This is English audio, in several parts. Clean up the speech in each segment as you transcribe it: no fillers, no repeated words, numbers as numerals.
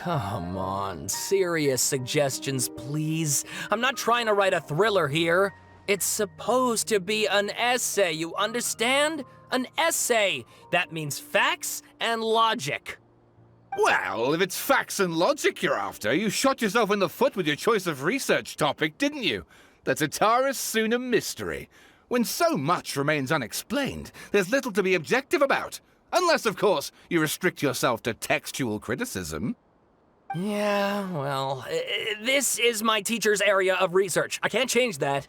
come on, serious suggestions, please. I'm not trying to write a thriller here. It's supposed to be an essay, you understand? An essay! That means facts and logic. Well, if it's facts and logic you're after, you shot yourself in the foot with your choice of research topic, didn't you? The Tatara Suna mystery. When so much remains unexplained, there's little to be objective about. Unless, of course, you restrict yourself to textual criticism. Yeah, well, this is my teacher's area of research. I can't change that.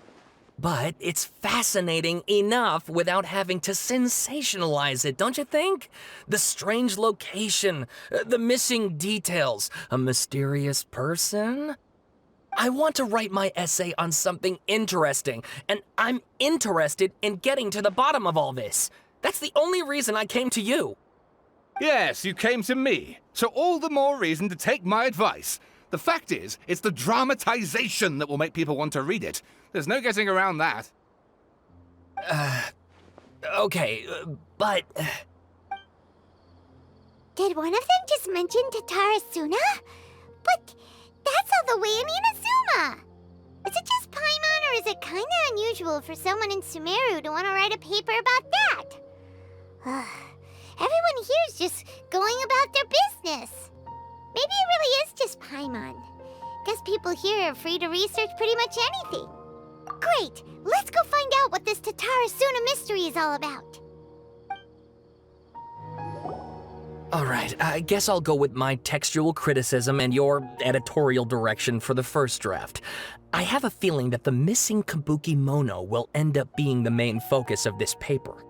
But it's fascinating enough without having to sensationalize it, don't you think? The strange location, the missing details, a mysterious person. I want to write my essay on something interesting, and I'm interested in getting to the bottom of all this. That's the only reason I came to you. Yes, you came to me, so all the more reason to take my advice. The fact is, it's the dramatization that will make people want to read it. There's no getting around that. Okay, but... Did one of them just mention Tatara Suna? But that's all the way in Inazuma! Is it just Paimon, or is it kinda unusual for someone in Sumeru to want to write a paper about that? Everyone here's just going about their business. Maybe it really is just Paimon. Guess people here are free to research pretty much anything. Great! Let's go find out what this Tatara Suna mystery is all about. Alright, I guess I'll go with my textual criticism and your editorial direction for the first draft. I have a feeling that the missing Kabuki Mono will end up being the main focus of this paper.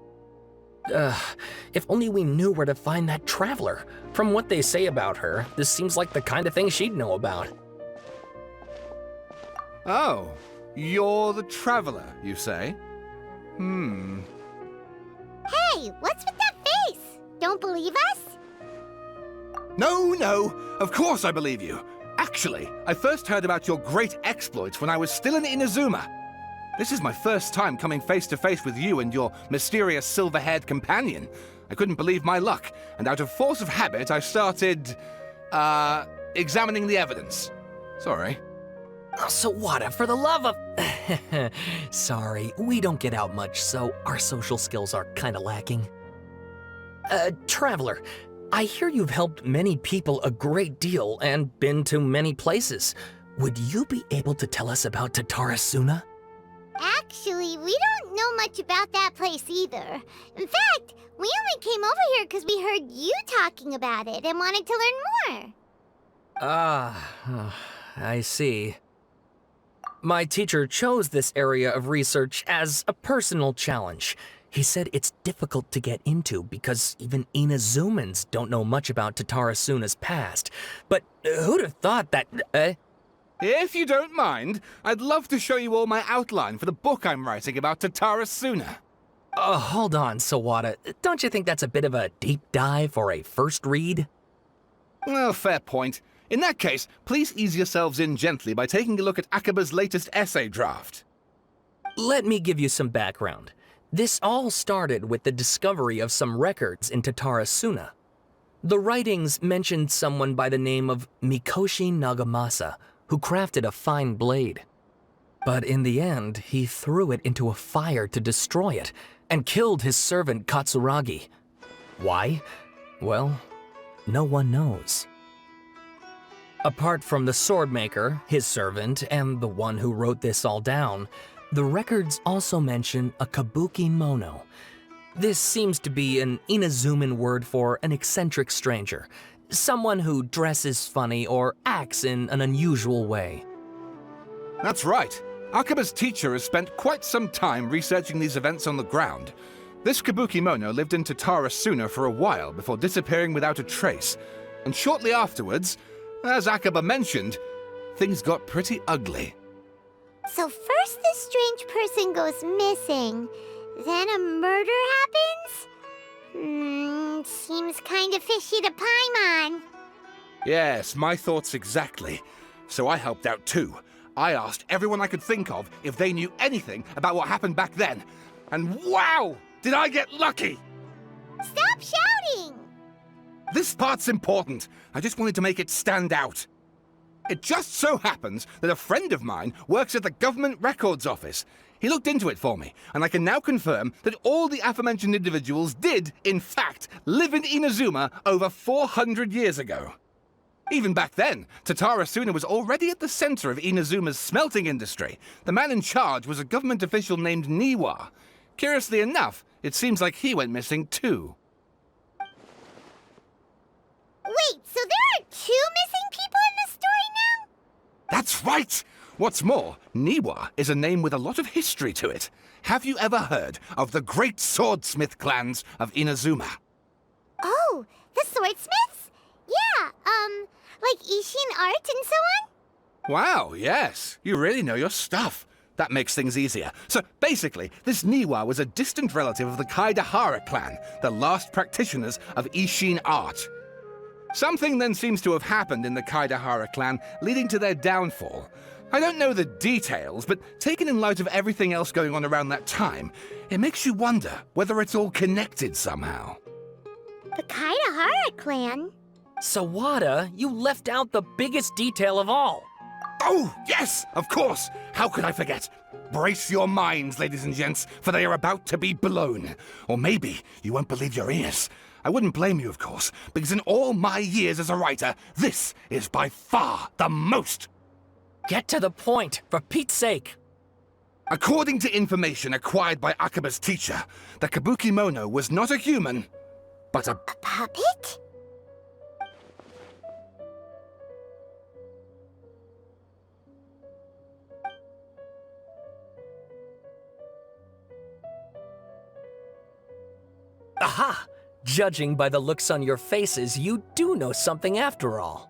If only we knew where to find that traveler. From what they say about her, this seems like the kind of thing she'd know about. Oh, you're the traveler, you say? Hey, what's with that face? Don't believe us? No, of course I believe you. Actually, I first heard about your great exploits when I was still in Inazuma. This is my first time coming face to face with you and your mysterious silver-haired companion. I couldn't believe my luck, and out of force of habit, I started, examining the evidence. Sorry. Oh, Sawada, for the love of... Sorry, we don't get out much, so our social skills are kinda lacking. Traveler, I hear you've helped many people a great deal and been to many places. Would you be able to tell us about Tatara Suna? Actually, we don't know much about that place either. In fact, we only came over here because we heard you talking about it and wanted to learn more. I see. My teacher chose this area of research as a personal challenge. He said it's difficult to get into because even Inazumans don't know much about Tatara Suna's past. But who'd have thought that... If you don't mind, I'd love to show you all my outline for the book I'm writing about Tatara Suna. Hold on, Sawada. Don't you think that's a bit of a deep dive for a first read? Well, fair point. In that case, please ease yourselves in gently by taking a look at Akaba's latest essay draft. Let me give you some background. This all started with the discovery of some records in Tatara Suna. The writings mentioned someone by the name of Mikoshi Nagamasa, who crafted a fine blade. But in the end, he threw it into a fire to destroy it, and killed his servant Katsuragi. Why? Well, no one knows. Apart from the swordmaker, his servant, and the one who wrote this all down, the records also mention a kabuki mono. This seems to be an Inazuman word for an eccentric stranger, someone who dresses funny or acts in an unusual way. That's right. Akaba's teacher has spent quite some time researching these events on the ground. This kabuki mono lived in Tatara Suna for a while before disappearing without a trace. And shortly afterwards, as Akaba mentioned, things got pretty ugly. So first this strange person goes missing, then a murder happens? Seems kinda fishy to Paimon. Yes, my thoughts exactly. So I helped out too. I asked everyone I could think of if they knew anything about what happened back then. And wow! Did I get lucky! Stop shouting! This part's important. I just wanted to make it stand out. It just so happens that a friend of mine works at the Government Records Office. He looked into it for me, and I can now confirm that all the aforementioned individuals did, in fact, live in Inazuma over 400 years ago. Even back then, Tatara Suna was already at the center of Inazuma's smelting industry. The man in charge was a government official named Niwa. Curiously enough, it seems like he went missing too. Wait, so there are 2 missing people in this story now? That's right! What's more, Niwa is a name with a lot of history to it. Have you ever heard of the great swordsmith clans of Inazuma? Oh, the swordsmiths? Yeah, like Ishin art and so on? Wow, yes. You really know your stuff. That makes things easier. So basically, this Niwa was a distant relative of the Kaidahara clan, the last practitioners of Ishin art. Something then seems to have happened in the Kaidahara clan, leading to their downfall. I don't know the details, but taken in light of everything else going on around that time, it makes you wonder whether it's all connected somehow. The Kaidahara clan? Sawada, you left out the biggest detail of all. Oh, yes, of course. How could I forget? Brace your minds, ladies and gents, for they are about to be blown. Or maybe you won't believe your ears. I wouldn't blame you, of course, because in all my years as a writer, this is by far the most. Get to the point, for Pete's sake. According to information acquired by Akaba's teacher, the Kabukimono was not a human, but a Puppet? Aha! Judging by the looks on your faces, you do know something after all.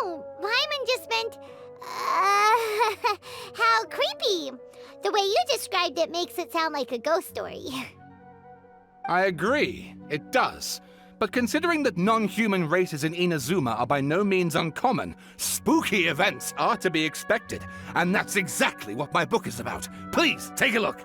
No, Paimon just meant, how creepy. The way you described it makes it sound like a ghost story. I agree, it does. But considering that non-human races in Inazuma are by no means uncommon, spooky events are to be expected. And that's exactly what my book is about. Please, take a look.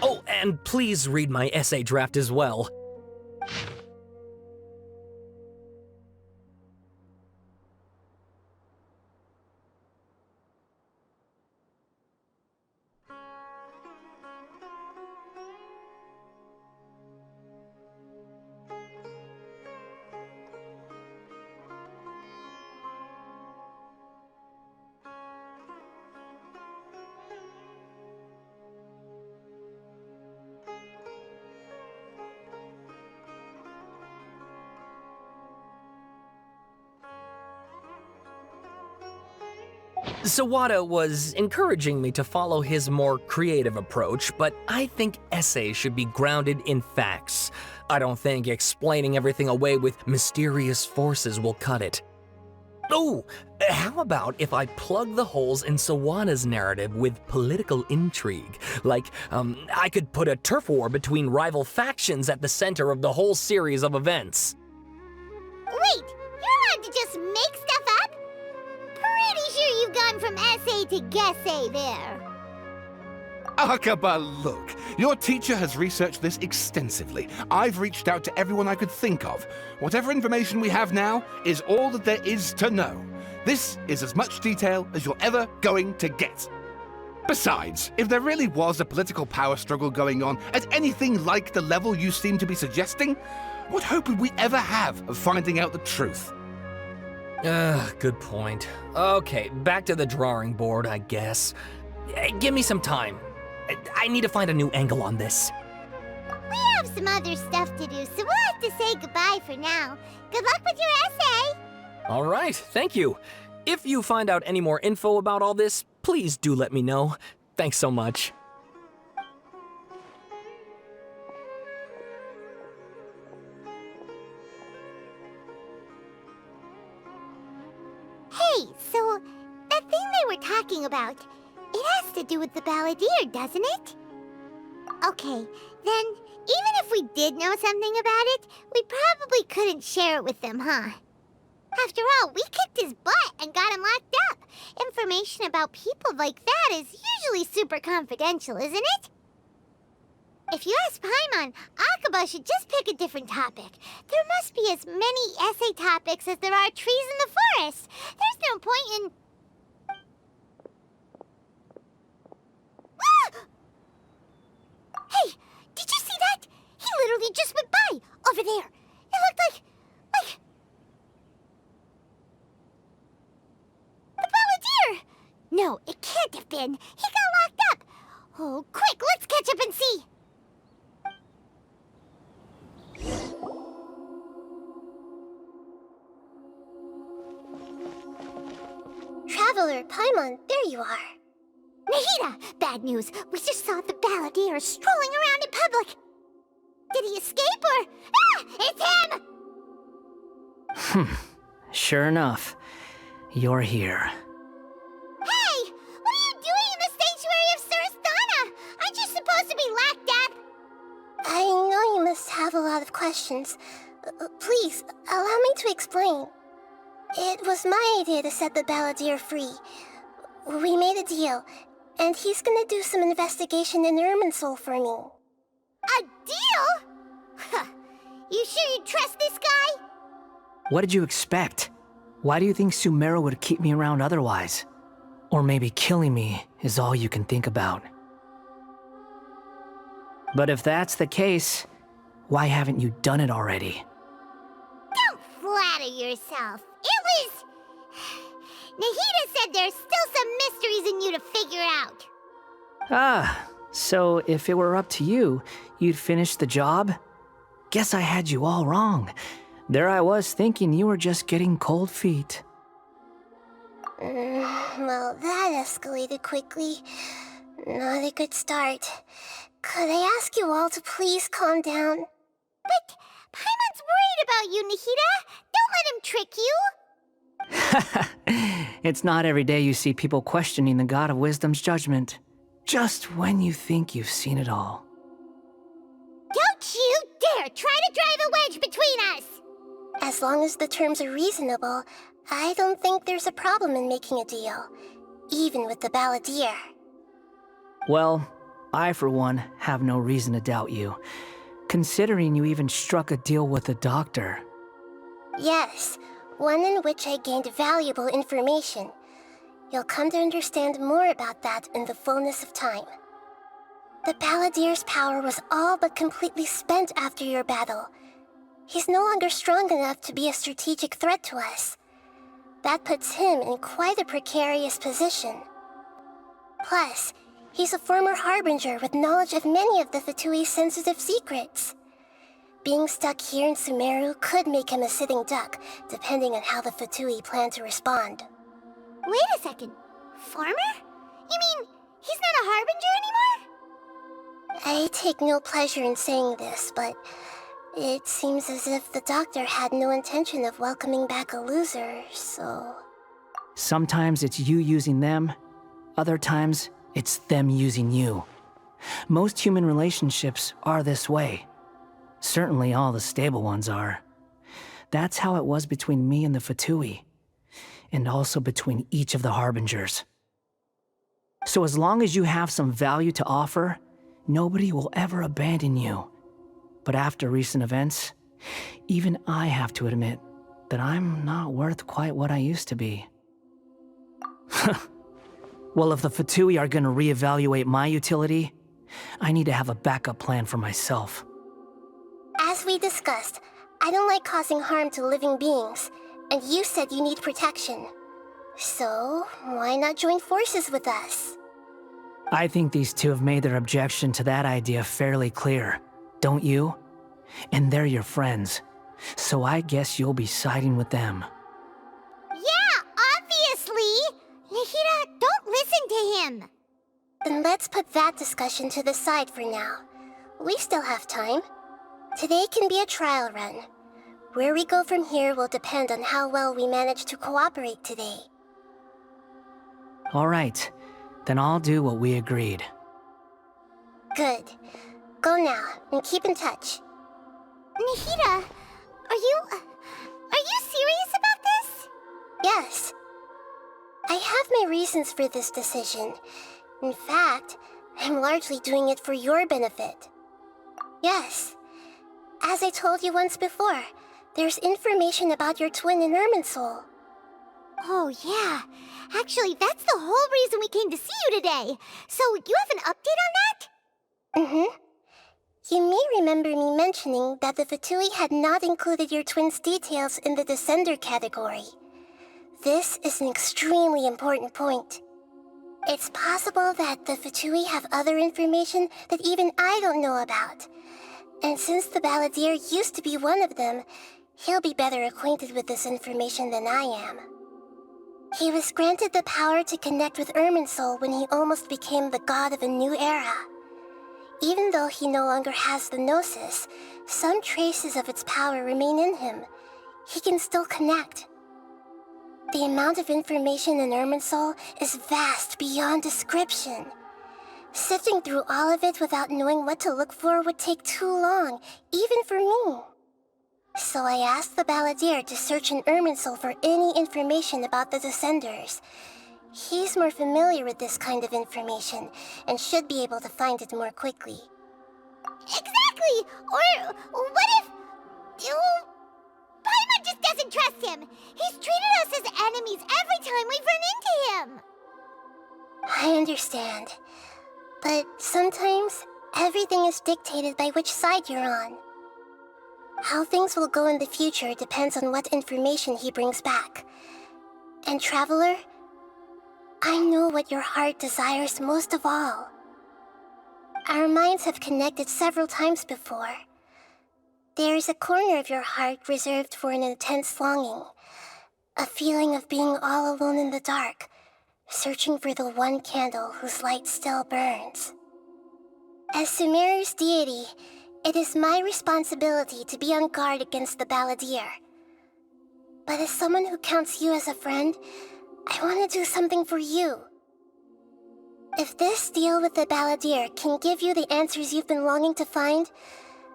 Oh, and please read my essay draft as well. Sawada was encouraging me to follow his more creative approach, but I think essays should be grounded in facts. I don't think explaining everything away with mysterious forces will cut it. Oh, how about if I plug the holes in Sawada's narrative with political intrigue? Like, I could put a turf war between rival factions at the center of the whole series of events. Wait, you're allowed to just make stuff up? Pretty sure you've gone from essay to guessay there. Akaba, look. Your teacher has researched this extensively. I've reached out to everyone I could think of. Whatever information we have now is all that there is to know. This is as much detail as you're ever going to get. Besides, if there really was a political power struggle going on at anything like the level you seem to be suggesting, what hope would we ever have of finding out the truth? Good point. Okay, back to the drawing board, I guess. Give me some time. I need to find a new angle on this. We have some other stuff to do, so we'll have to say goodbye for now. Good luck with your essay! All right, thank you. If you find out any more info about all this, please do let me know. Thanks so much. Hey, so that thing they were talking about, it has to do with the balladeer, doesn't it? Okay, then even if we did know something about it, we probably couldn't share it with them, huh? After all, we kicked his butt and got him locked up. Information about people like that is usually super confidential, isn't it? If you ask Paimon, Akaba should just pick a different topic. There must be as many essay topics as there are trees in the forest. There's no point in... Hey, did you see that? He literally just went by, over there. It looked like... the balladeer! No, it can't have been. He got locked up. Oh, quick, let's catch up and see. Traveler, Paimon, there you are. Nahida! Bad news. We just saw the balladeer strolling around in public. Did he escape or... Ah! It's him! Sure enough. You're here. Hey! What are you doing in the sanctuary of Surasthana? Aren't you supposed to be locked up? I know you must have a lot of questions. Please, allow me to explain. It was my idea to set the balladeer free. We made a deal, and he's gonna do some investigation in Irminsul for me. A deal? Huh. You sure you trust this guy? What did you expect? Why do you think Sumero would keep me around otherwise? Or maybe killing me is all you can think about. But if that's the case, why haven't you done it already? Don't flatter yourself. It was... Nahida said there's still some mysteries in you to figure out. Ah, so if it were up to you, you'd finish the job? Guess I had you all wrong. There I was thinking you were just getting cold feet. Well, that escalated quickly. Not a good start. Could I ask you all to please calm down? But Paimon's worried about you, Nahida. Don't let him trick you. It's not every day you see people questioning the God of Wisdom's judgment. Just when you think you've seen it all. Don't you dare try to drive a wedge between us! As long as the terms are reasonable, I don't think there's a problem in making a deal. Even with the balladeer. Well, I for one have no reason to doubt you, considering you even struck a deal with the doctor. Yes, one in which I gained valuable information. You'll come to understand more about that in the fullness of time. The balladeer's power was all but completely spent after your battle. He's no longer strong enough to be a strategic threat to us. That puts him in quite a precarious position. Plus, he's a former harbinger with knowledge of many of the Fatui's sensitive secrets. Being stuck here in Sumeru could make him a sitting duck, depending on how the Fatui plan to respond. Wait a second. Farmer? You mean, he's not a harbinger anymore? I take no pleasure in saying this, but it seems as if the doctor had no intention of welcoming back a loser, so... Sometimes it's you using them, other times it's them using you. Most human relationships are this way. Certainly all the stable ones are. That's how it was between me and the Fatui, and also between each of the harbingers. So as long as you have some value to offer, nobody will ever abandon you. But after recent events, even I have to admit that I'm not worth quite what I used to be. Well, if the Fatui are gonna reevaluate my utility, I need to have a backup plan for myself. As we discussed, I don't like causing harm to living beings, and you said you need protection. So, why not join forces with us? I think these two have made their objection to that idea fairly clear, don't you? And they're your friends, so I guess you'll be siding with them. Yeah, obviously! Nihira, don't listen to him! Then let's put that discussion to the side for now. We still have time. Today can be a trial run. Where we go from here will depend on how well we manage to cooperate today. All right, then I'll do what we agreed. Good. Go now, and keep in touch. Nihira, are you serious about this? Yes. I have my reasons for this decision. In fact, I'm largely doing it for your benefit. Yes. As I told you once before, there's information about your twin in Irminsul. Oh, yeah. Actually, that's the whole reason we came to see you today. So, you have an update on that? Mm-hmm. You may remember me mentioning that the Fatui had not included your twin's details in the Descender category. This is an extremely important point. It's possible that the Fatui have other information that even I don't know about. And since the Balladeer used to be one of them, he'll be better acquainted with this information than I am. He was granted the power to connect with Irminsul when he almost became the god of a new era. Even though he no longer has the Gnosis, some traces of its power remain in him. He can still connect. The amount of information in Irminsul is vast beyond description. Sifting through all of it without knowing what to look for would take too long, even for me. So I asked the Balladeer to search in Irminsul for any information about the Descenders. He's more familiar with this kind of information, and should be able to find it more quickly. Exactly! Or what if... Paimon just doesn't trust him! He's treated us as enemies every time we've run into him! I understand. But sometimes, everything is dictated by which side you're on. How things will go in the future depends on what information he brings back. And Traveler, I know what your heart desires most of all. Our minds have connected several times before. There is a corner of your heart reserved for an intense longing. A feeling of being all alone in the dark, searching for the one candle whose light still burns. As Sumeru's deity, it is my responsibility to be on guard against the Balladeer. But as someone who counts you as a friend, I want to do something for you. If this deal with the Balladeer can give you the answers you've been longing to find,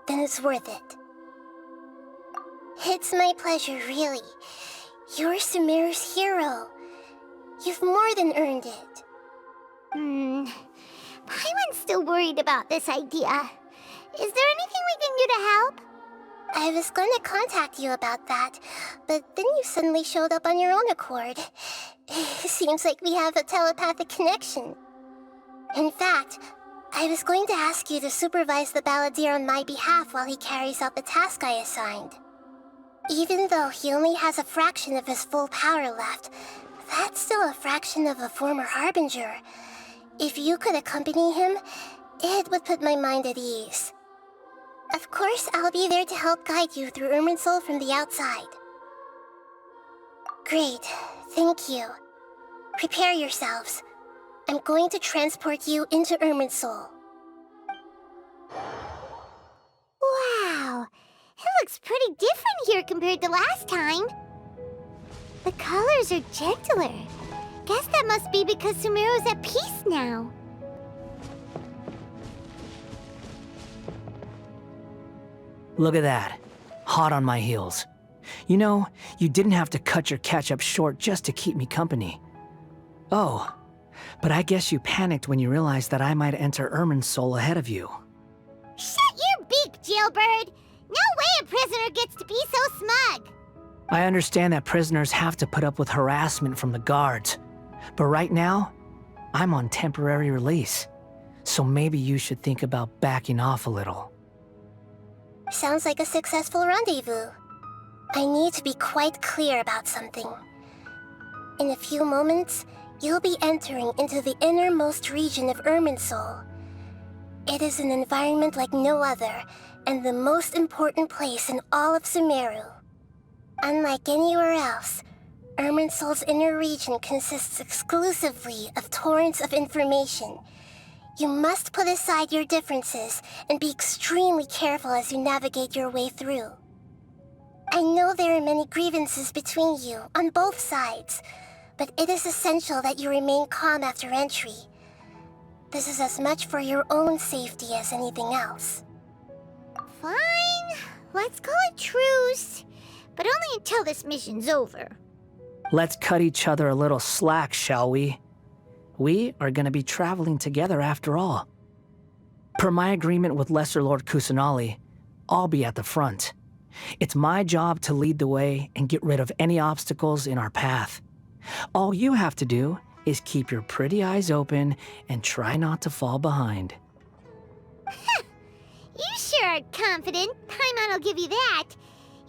then it's worth it. It's my pleasure, really. You're Sumeru's hero. You've more than earned it. Paimon's still worried about this idea. Is there anything we can do to help? I was going to contact you about that, but then you suddenly showed up on your own accord. Seems like we have a telepathic connection. In fact, I was going to ask you to supervise the Balladeer on my behalf while he carries out the task I assigned. Even though he only has a fraction of his full power left, that's still a fraction of a former Harbinger. If you could accompany him, it would put my mind at ease. Of course, I'll be there to help guide you through Irminsul from the outside. Great, thank you. Prepare yourselves. I'm going to transport you into Irminsul. Wow, it looks pretty different here compared to last time. The colors are gentler. Guess that must be because Sumeru's at peace now. Look at that. Hot on my heels. You know, you didn't have to cut your catch-up short just to keep me company. Oh, but I guess you panicked when you realized that I might enter Irminsul ahead of you. Shut your beak, jailbird! No way a prisoner gets to be so smug! I understand that prisoners have to put up with harassment from the guards. But right now, I'm on temporary release, so maybe you should think about backing off a little. Sounds like a successful rendezvous. I need to be quite clear about something. In a few moments, you'll be entering into the innermost region of Irminsul. It is an environment like no other, and the most important place in all of Sumeru. Unlike anywhere else, Irminsul's inner region consists exclusively of torrents of information. You must put aside your differences and be extremely careful as you navigate your way through. I know there are many grievances between you on both sides, but it is essential that you remain calm after entry. This is as much for your own safety as anything else. Fine. Let's call it truce. But only until this mission's over. Let's cut each other a little slack, shall we? We are going to be traveling together after all. Per my agreement with Lesser Lord Kusanali, I'll be at the front. It's my job to lead the way and get rid of any obstacles in our path. All you have to do is keep your pretty eyes open and try not to fall behind. You sure are confident. Paimon will give you that.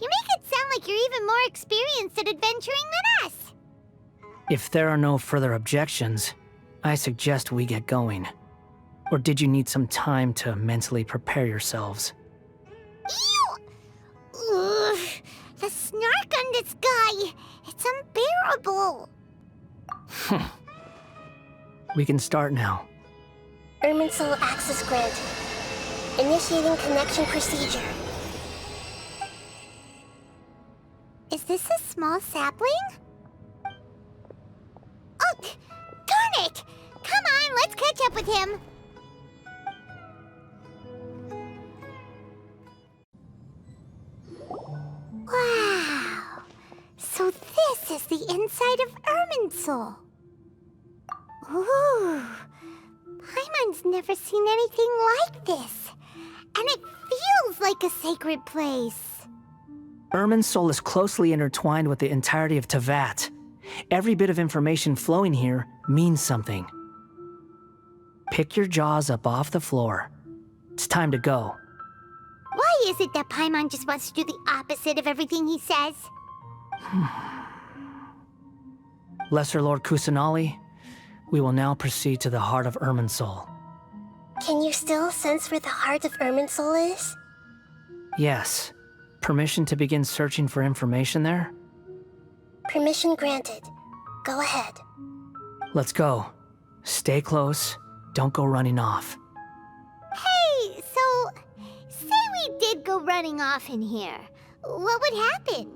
You make it sound like you're even more experienced at adventuring than us. If there are no further objections, I suggest we get going. Or did you need some time to mentally prepare yourselves? Ew! Ugh, the snark on this guy. It's unbearable. We can start now. Irminsul access granted. Initiating connection procedure. Is this a small sapling? Oh, darn it! Come on, let's catch up with him. Wow. So this is the inside of Irminsul. Ooh. Paimon's never seen anything like this. And it feels like a sacred place. Irminsul is closely intertwined with the entirety of Tevat. Every bit of information flowing here means something. Pick your jaws up off the floor. It's time to go. Why is it that Paimon just wants to do the opposite of everything he says? Lesser Lord Kusanali, we will now proceed to the heart of Irminsul. Can you still sense where the heart of Irminsul is? Yes. Permission to begin searching for information there? Permission granted. Go ahead. Let's go. Stay close. Don't go running off. Hey, so, say we did go running off in here. What would happen?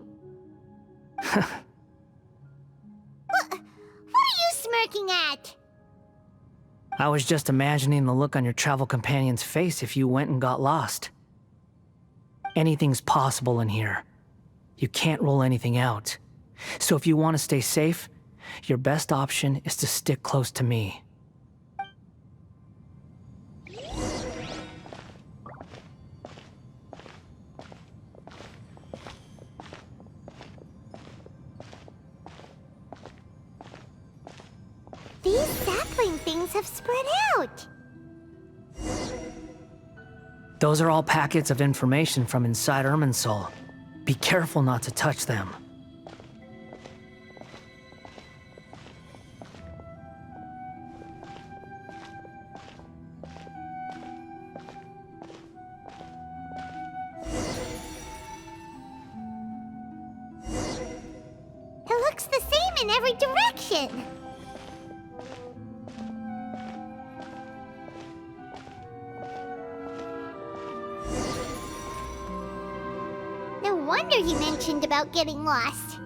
What are you smirking at? I was just imagining the look on your travel companion's face if you went and got lost. Anything's possible in here. You can't rule anything out. So if you want to stay safe, your best option is to stick close to me. These sapling things have spread out. Those are all packets of information from inside Irminsul. Be careful not to touch them. It looks the same in every direction. No wonder he mentioned about getting lost.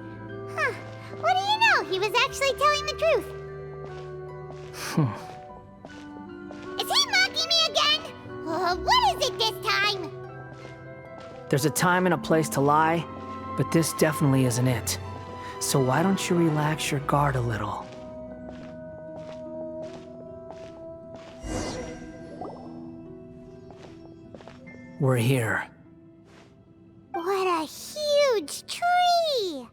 Huh. What do you know? He was actually telling the truth. Is he mocking me again? What is it this time? There's a time and a place to lie, but this definitely isn't it. So why don't you relax your guard a little? We're here. What a huge tree!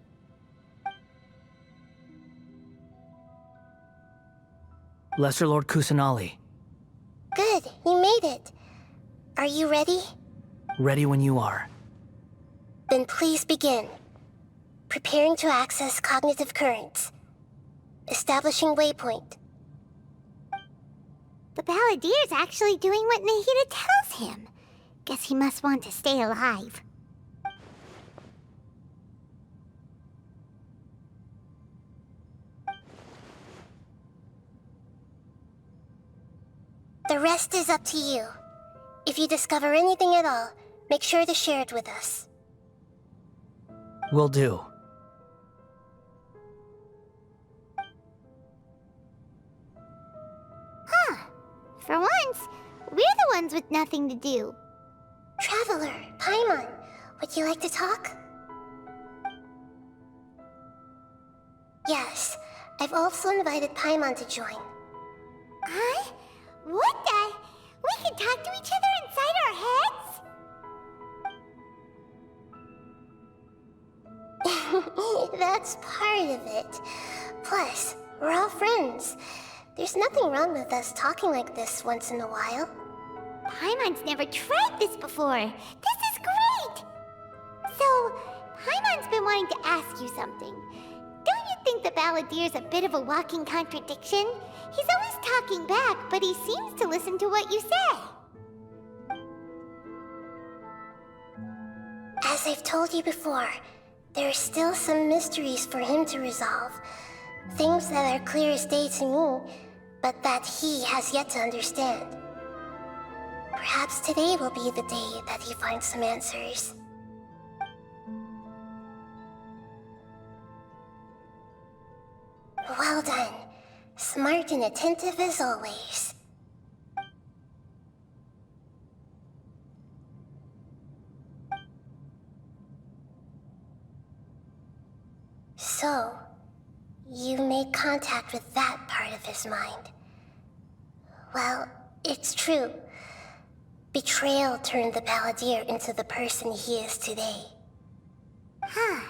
Lesser Lord Kusanali. Good, you made it. Are you ready? Ready when you are. Then please begin. Preparing to access cognitive currents. Establishing waypoint. The Balladier's actually doing what Nahida tells him. Guess he must want to stay alive. The rest is up to you. If you discover anything at all, make sure to share it with us. Will do. For once, we're the ones with nothing to do. Traveler, Paimon, would you like to talk? Yes, I've also invited Paimon to join. Huh? What the? We can talk to each other inside our heads? That's part of it. Plus, we're all friends. There's nothing wrong with us talking like this once in a while. Paimon's never tried this before. This is great! So, Paimon's been wanting to ask you something. Don't you think the Balladier's a bit of a walking contradiction? He's always talking back, but he seems to listen to what you say. As I've told you before, there are still some mysteries for him to resolve. Things that are clear as day to me, but that he has yet to understand. Perhaps today will be the day that he finds some answers. Well done. Smart and attentive as always. So, you made contact with that part of his mind. Well, it's true. Betrayal turned the Balladier into the person he is today. Huh.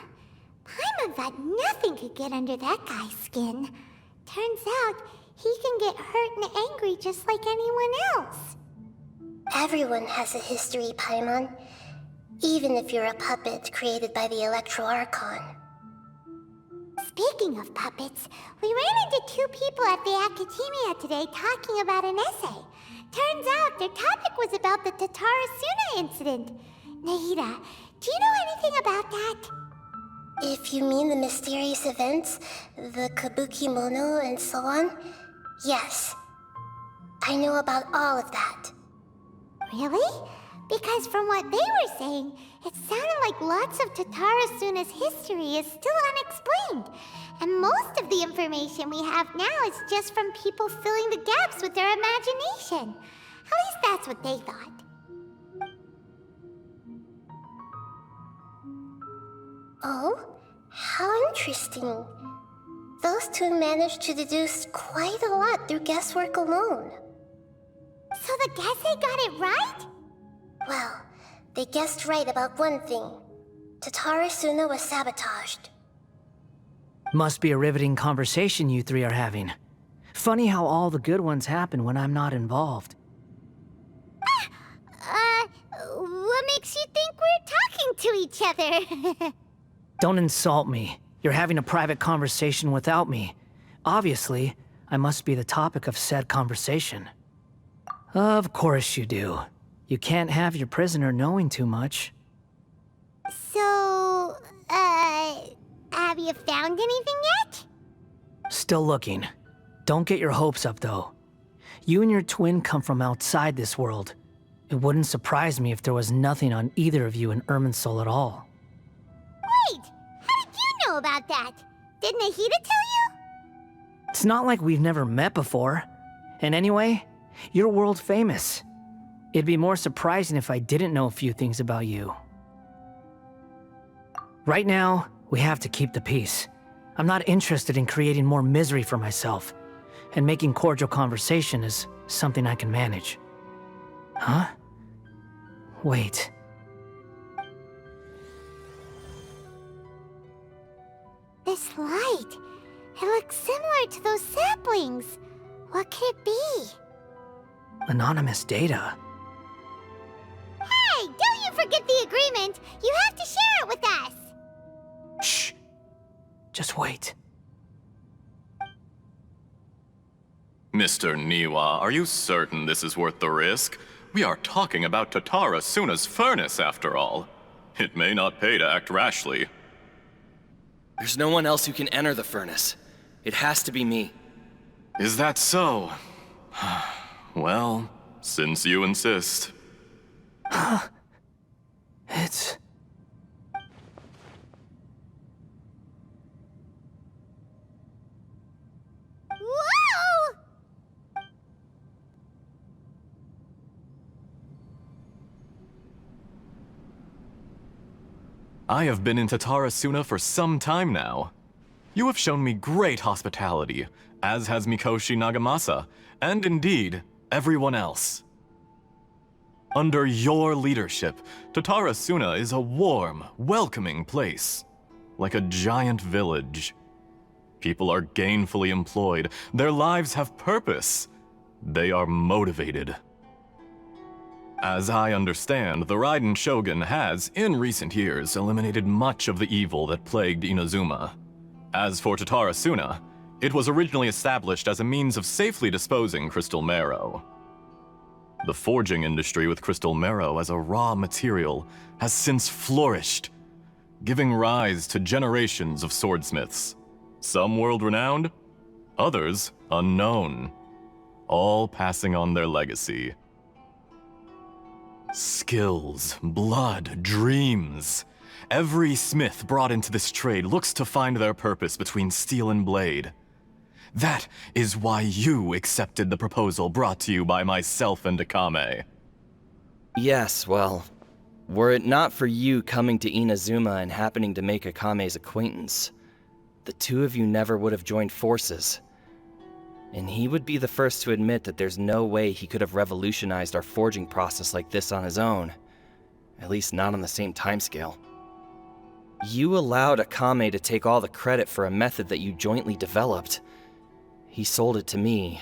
Paimon thought nothing could get under that guy's skin. Turns out, he can get hurt and angry just like anyone else. Everyone has a history, Paimon. Even if you're a puppet created by the Electro Archon. Speaking of puppets, we ran into two people at the Academia today talking about an essay. Turns out their topic was about the Tatarasuna incident. Nahida, do you know anything about that? If you mean the mysterious events, the Kabuki Mono and so on, yes. I know about all of that. Really? Because from what they were saying, it sounded like lots of Tatarasuna's history is still unexplained. And most of the information we have now is just from people filling the gaps with their imagination. At least that's what they thought. Oh? How interesting. Those two managed to deduce quite a lot through guesswork alone. So the Gesse got it right? Well, they guessed right about one thing. Tatarasuna was sabotaged. Must be a riveting conversation you three are having. Funny how all the good ones happen when I'm not involved. What makes you think we're talking to each other? Don't insult me. You're having a private conversation without me. Obviously, I must be the topic of said conversation. Of course you do. You can't have your prisoner knowing too much. So, have you found anything yet? Still looking. Don't get your hopes up, though. You and your twin come from outside this world. It wouldn't surprise me if there was nothing on either of you in Irminsul at all. Wait! How did you know about that? Did Nahida tell you? It's not like we've never met before. And anyway, you're world famous. It'd be more surprising if I didn't know a few things about you. Right now, we have to keep the peace. I'm not interested in creating more misery for myself. And making cordial conversation is something I can manage. Huh? Wait. This light, it looks similar to those saplings. What could it be? Anonymous data. Hey, don't you forget the agreement! You have to share it with us! Shh. Just wait. Mr. Niwa, are you certain this is worth the risk? We are talking about Tatara Suna's furnace, after all. It may not pay to act rashly. There's no one else who can enter the furnace. It has to be me. Is that so? Well, since you insist. It's... Whoa! I have been in Tatara Suna for some time now. You have shown me great hospitality, as has Mikoshi Nagamasa, and indeed, everyone else. Under your leadership, Tatara Suna is a warm, welcoming place, like a giant village. People are gainfully employed, their lives have purpose, they are motivated. As I understand, the Raiden Shogun has, in recent years, eliminated much of the evil that plagued Inazuma. As for Tatara Suna, it was originally established as a means of safely disposing crystal marrow. The forging industry with crystal marrow as a raw material has since flourished, giving rise to generations of swordsmiths. Some world-renowned, others unknown, all passing on their legacy. Skills, blood, dreams. Every smith brought into this trade looks to find their purpose between steel and blade. That is why you accepted the proposal brought to you by myself and Akame. Yes, well, were it not for you coming to Inazuma and happening to make Akame's acquaintance, the two of you never would have joined forces. And he would be the first to admit that there's no way he could have revolutionized our forging process like this on his own. At least not on the same timescale. You allowed Akame to take all the credit for a method that you jointly developed. He sold it to me,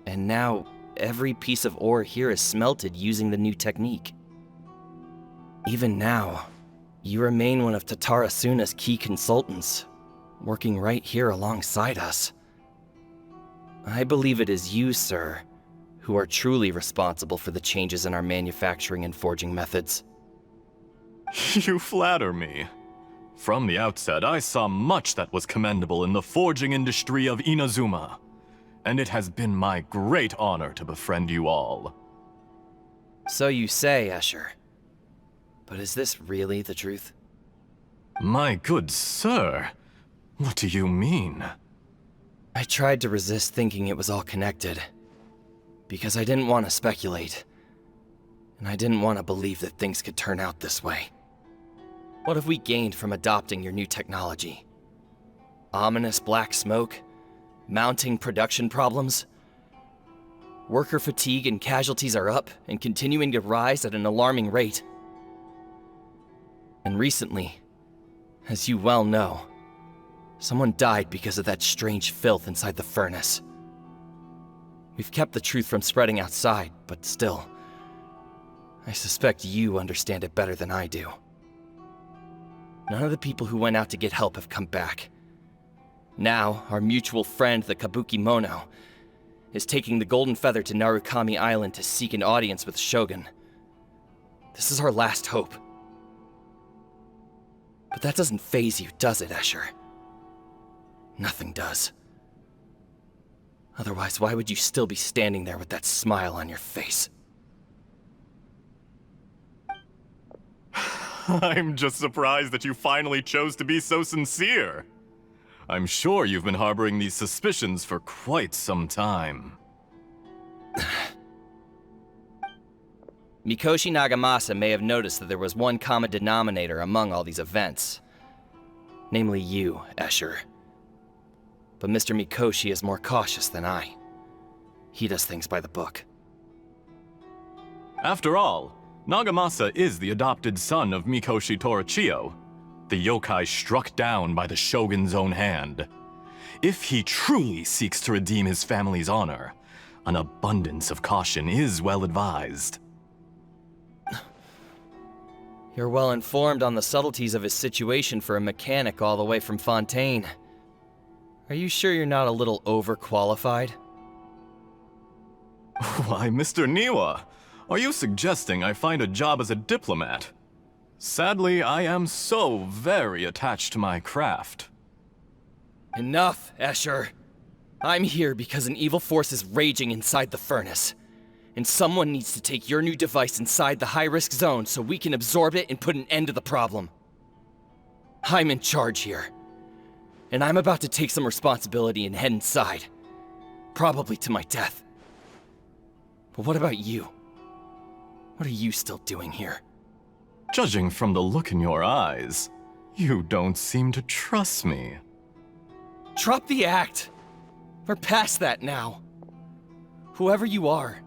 and now every piece of ore here is smelted using the new technique. Even now, you remain one of Tatara Suna's key consultants, working right here alongside us. I believe it is you, sir, who are truly responsible for the changes in our manufacturing and forging methods. You flatter me. From the outset, I saw much that was commendable in the forging industry of Inazuma, and it has been my great honor to befriend you all. So you say, Escher. But is this really the truth? My good sir, what do you mean? I tried to resist thinking it was all connected, because I didn't want to speculate, and I didn't want to believe that things could turn out this way. What have we gained from adopting your new technology? Ominous black smoke? Mounting production problems? Worker fatigue and casualties are up and continuing to rise at an alarming rate. And recently, as you well know, someone died because of that strange filth inside the furnace. We've kept the truth from spreading outside, but still, I suspect you understand it better than I do. None of the people who went out to get help have come back. Now, our mutual friend, the Kabuki Mono, is taking the Golden Feather to Narukami Island to seek an audience with Shogun. This is our last hope. But that doesn't faze you, does it, Escher? Nothing does. Otherwise, why would you still be standing there with that smile on your face? I'm just surprised that you finally chose to be so sincere. I'm sure you've been harboring these suspicions for quite some time. Mikoshi Nagamasa may have noticed that there was one common denominator among all these events. Namely you, Escher. But Mr. Mikoshi is more cautious than I. He does things by the book. After all, Nagamasa is the adopted son of Mikoshi Torachiyo, the yokai struck down by the Shogun's own hand. If he truly seeks to redeem his family's honor, an abundance of caution is well advised. You're well informed on the subtleties of his situation for a mechanic all the way from Fontaine. Are you sure you're not a little overqualified? Why, Mr. Niwa, are you suggesting I find a job as a diplomat? Sadly, I am so very attached to my craft. Enough, Escher. I'm here because an evil force is raging inside the furnace. And someone needs to take your new device inside the high-risk zone so we can absorb it and put an end to the problem. I'm in charge here. And I'm about to take some responsibility and head inside. Probably to my death. But what about you? What are you still doing here? Judging from the look in your eyes, you don't seem to trust me. Drop the act! We're past that now. Whoever you are,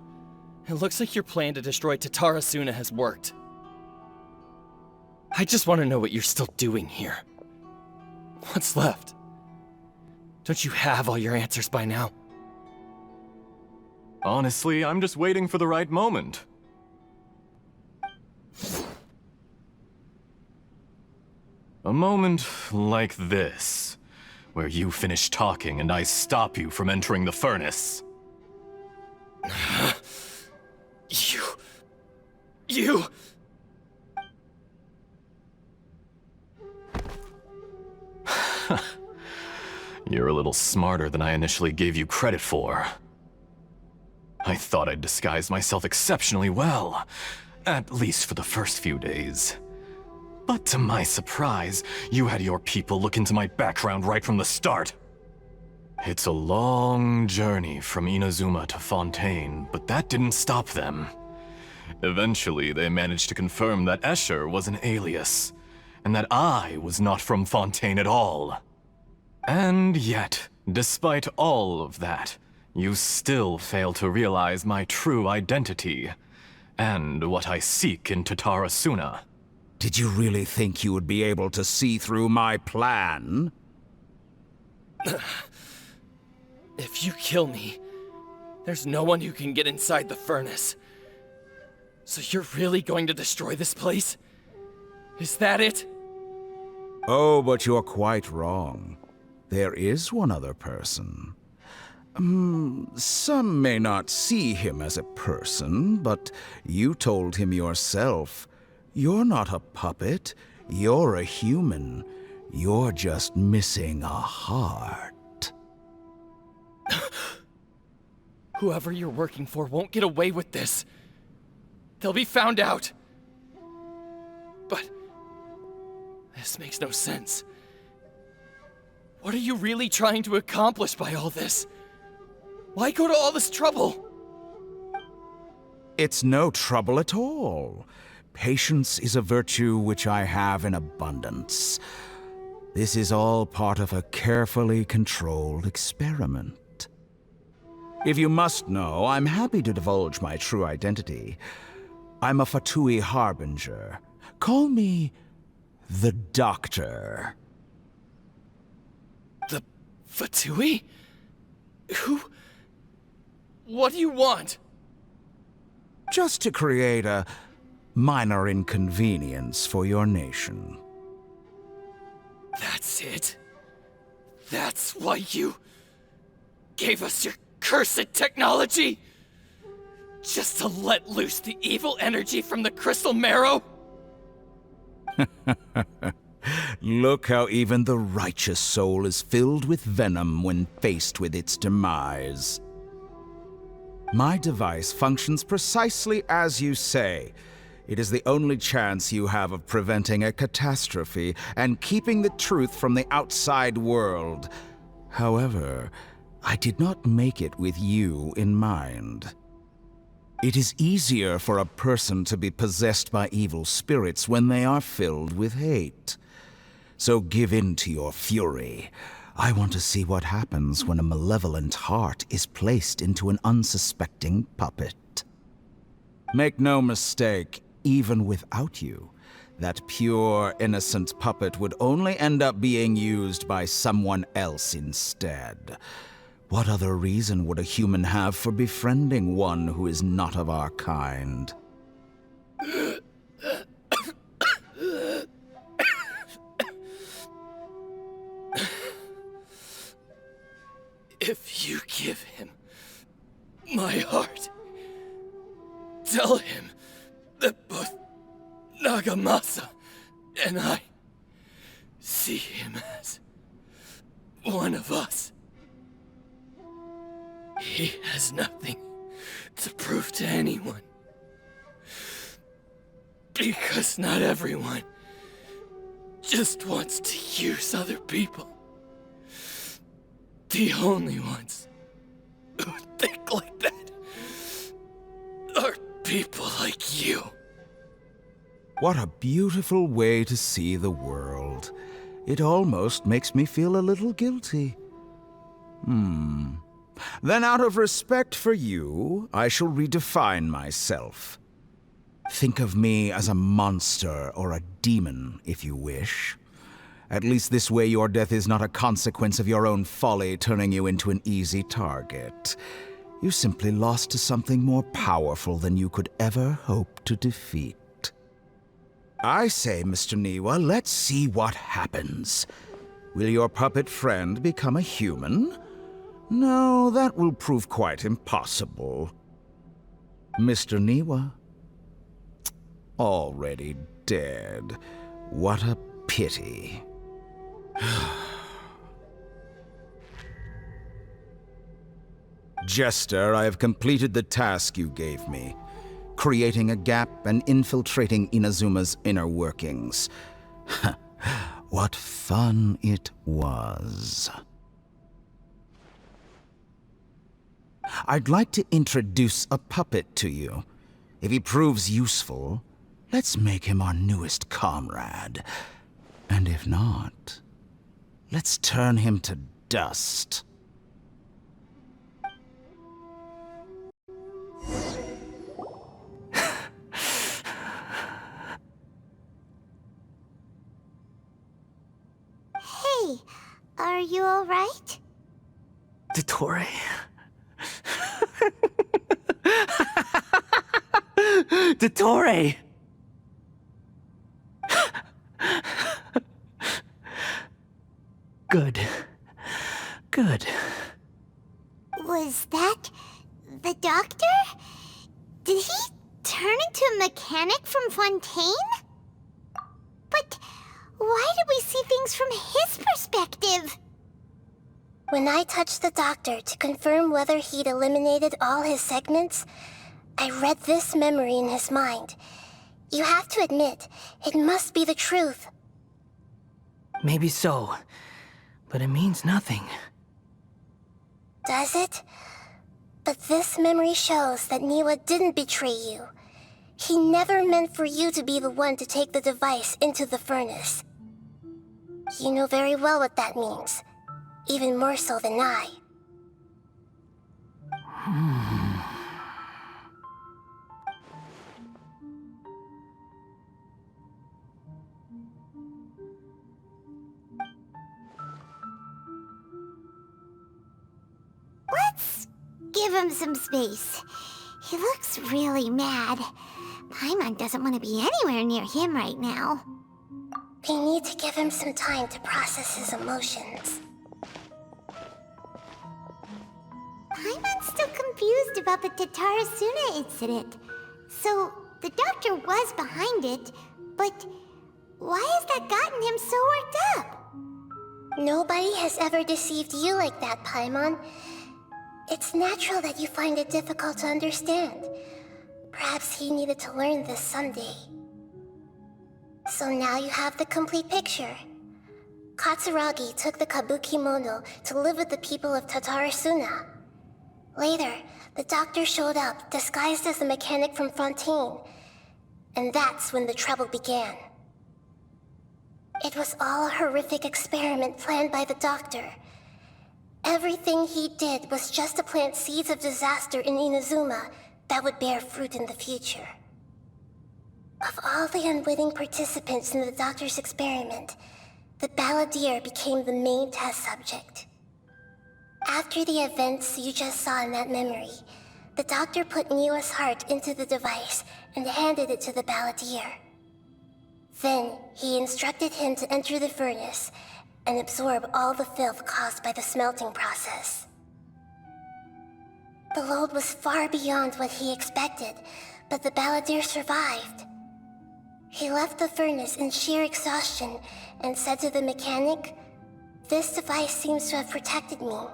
it looks like your plan to destroy Tatarasuna has worked. I just want to know what you're still doing here. What's left? Don't you have all your answers by now? Honestly, I'm just waiting for the right moment. A moment like this, where you finish talking and I stop you from entering the furnace. You... You're a little smarter than I initially gave you credit for. I thought I'd disguised myself exceptionally well, at least for the first few days. But to my surprise, you had your people look into my background right from the start. It's a long journey from Inazuma to Fontaine, but that didn't stop them. Eventually, they managed to confirm that Escher was an alias, and that I was not from Fontaine at all. And yet, despite all of that, you still fail to realize my true identity, and what I seek in Tatarasuna. Did you really think you would be able to see through my plan? If you kill me, there's no one who can get inside the furnace. So you're really going to destroy this place? Is that it? Oh, but you're quite wrong. There is one other person. Some may not see him as a person, but you told him yourself. You're not a puppet. You're a human. You're just missing a heart. Whoever you're working for won't get away with this. They'll be found out. But this makes no sense. What are you really trying to accomplish by all this? Why go to all this trouble? It's no trouble at all. Patience is a virtue which I have in abundance. This is all part of a carefully controlled experiment. If you must know, I'm happy to divulge my true identity. I'm a Fatui Harbinger. Call me the Doctor. The Fatui? Who? What do you want? Just to create a minor inconvenience for your nation. That's it? That's why you gave us your cursed technology? Just to let loose the evil energy from the crystal marrow? Look how even the righteous soul is filled with venom when faced with its demise. My device functions precisely as you say. It is the only chance you have of preventing a catastrophe and keeping the truth from the outside world. However, I did not make it with you in mind. It is easier for a person to be possessed by evil spirits when they are filled with hate. So give in to your fury. I want to see what happens when a malevolent heart is placed into an unsuspecting puppet. Make no mistake, even without you, that pure, innocent puppet would only end up being used by someone else instead. What other reason would a human have for befriending one who is not of our kind? If you give him my heart, tell him that both Nagamasa and I see him as one of us. He has nothing to prove to anyone. Because not everyone just wants to use other people. The only ones who think like that are people like you. What a beautiful way to see the world. It almost makes me feel a little guilty. Then out of respect for you, I shall redefine myself. Think of me as a monster or a demon, if you wish. At least this way your death is not a consequence of your own folly turning you into an easy target. You simply lost to something more powerful than you could ever hope to defeat. I say, Mr. Niwa, let's see what happens. Will your puppet friend become a human? No, that will prove quite impossible. Mr. Niwa? Already dead. What a pity. Jester, I have completed the task you gave me, creating a gap and infiltrating Inazuma's inner workings. What fun it was. I'd like to introduce a puppet to you. If he proves useful, let's make him our newest comrade. And if not, let's turn him to dust. Hey, are you alright? Dottore? Dottore! Good. Good. Was that the doctor? Did he turn into a mechanic from Fontaine? But why did we see things from his perspective? When I touched the doctor to confirm whether he'd eliminated all his segments, I read this memory in his mind. You have to admit, it must be the truth. Maybe so, but it means nothing. Does it? But this memory shows that Niwa didn't betray you. He never meant for you to be the one to take the device into the furnace. You know very well what that means. Even more so than I. Let's give him some space. He looks really mad. Paimon doesn't want to be anywhere near him right now. We need to give him some time to process his emotions. Paimon's still confused about the Tatarasuna incident. So, the doctor was behind it, but why has that gotten him so worked up? Nobody has ever deceived you like that, Paimon. It's natural that you find it difficult to understand. Perhaps he needed to learn this someday. So now you have the complete picture. Katsuragi took the Kabukimono to live with the people of Tatarasuna. Later, the doctor showed up, disguised as the mechanic from Fontaine. And that's when the trouble began. It was all a horrific experiment planned by the doctor. Everything he did was just to plant seeds of disaster in Inazuma that would bear fruit in the future. Of all the unwitting participants in the doctor's experiment, the balladeer became the main test subject. After the events you just saw in that memory, the doctor put Niwa's heart into the device and handed it to the balladeer. Then, he instructed him to enter the furnace and absorb all the filth caused by the smelting process. The load was far beyond what he expected, but the balladeer survived. He left the furnace in sheer exhaustion and said to the mechanic, "This device seems to have protected me.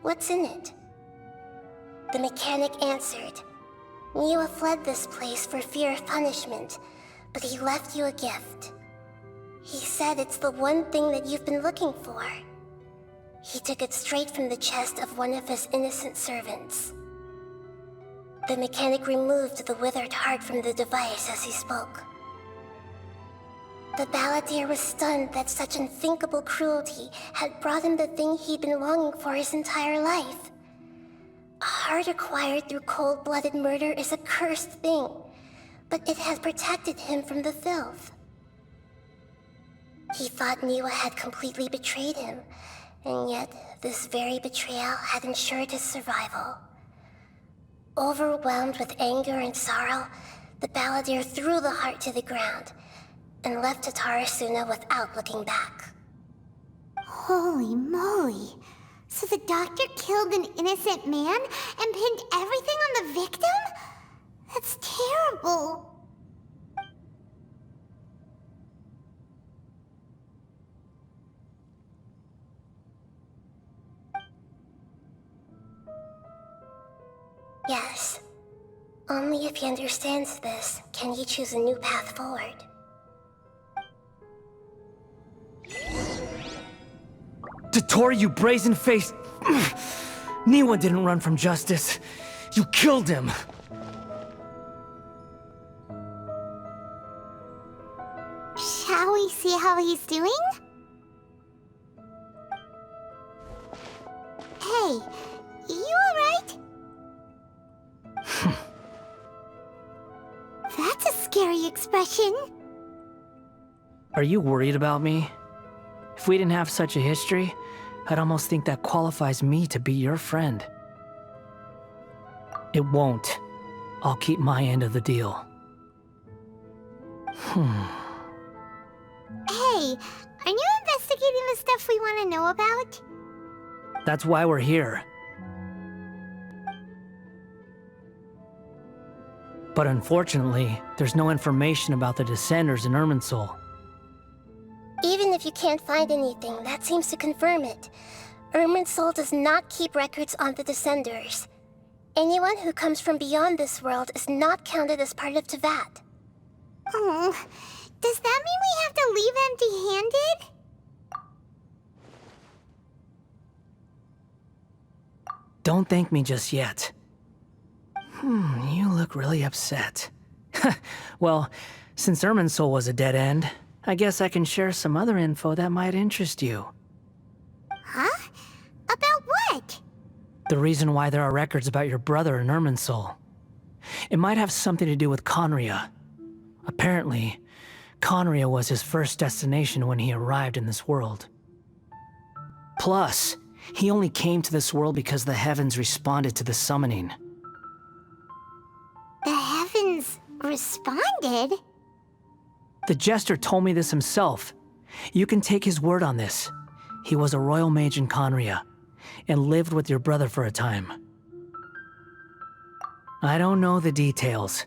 What's in it?" The mechanic answered, "Niwa fled this place for fear of punishment, but he left you a gift. He said it's the one thing that you've been looking for." He took it straight from the chest of one of his innocent servants. The mechanic removed the withered heart from the device as he spoke. The balladeer was stunned that such unthinkable cruelty had brought him the thing he'd been longing for his entire life. A heart acquired through cold-blooded murder is a cursed thing, but it had protected him from the filth. He thought Niwa had completely betrayed him, and yet this very betrayal had ensured his survival. Overwhelmed with anger and sorrow, the balladeer threw the heart to the ground and left Tatarasuna without looking back. Holy moly. So the doctor killed an innocent man and pinned everything on the victim? That's terrible. Yes. Only if he understands this can he choose a new path forward. Dottore, you brazen-faced... Niwa didn't run from justice. You killed him. Shall we see how he's doing? Hey, you alright? That's a scary expression. Are you worried about me? If we didn't have such a history, I'd almost think that qualifies me to be your friend. It won't. I'll keep my end of the deal. Hey, aren't you investigating the stuff we want to know about? That's why we're here. But unfortunately, there's no information about the Descenders in Irminsul. Even if you can't find anything, that seems to confirm it. Irminsul does not keep records on the Descenders. Anyone who comes from beyond this world is not counted as part of Tevat. Oh, does that mean we have to leave empty-handed? Don't thank me just yet. You look really upset. Well, since Irminsul was a dead end, I guess I can share some other info that might interest you. Huh? About what? The reason why there are records about your brother in Irminsul. It might have something to do with Conria. Apparently, Conria was his first destination when he arrived in this world. Plus, he only came to this world because the heavens responded to the summoning. The heavens responded? The Jester told me this himself. You can take his word on this. He was a royal mage in Conria, and lived with your brother for a time. I don't know the details.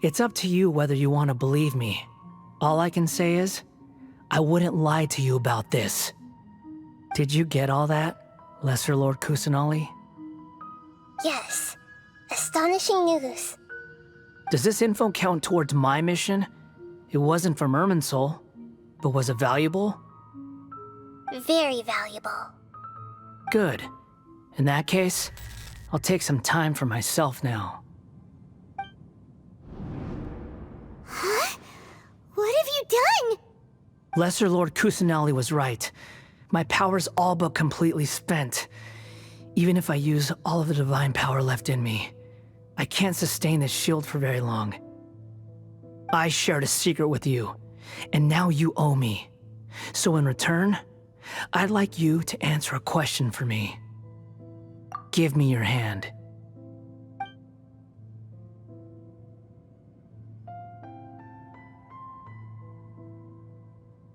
It's up to you whether you want to believe me. All I can say is, I wouldn't lie to you about this. Did you get all that, Lesser Lord Kusanali? Yes. Astonishing news. Does this info count towards my mission? It wasn't from Irminsul, but was it valuable? Very valuable. Good. In that case, I'll take some time for myself now. Huh? What have you done? Lesser Lord Kusanali was right. My power's all but completely spent. Even if I use all of the divine power left in me, I can't sustain this shield for very long. I shared a secret with you, and now you owe me. So in return, I'd like you to answer a question for me. Give me your hand.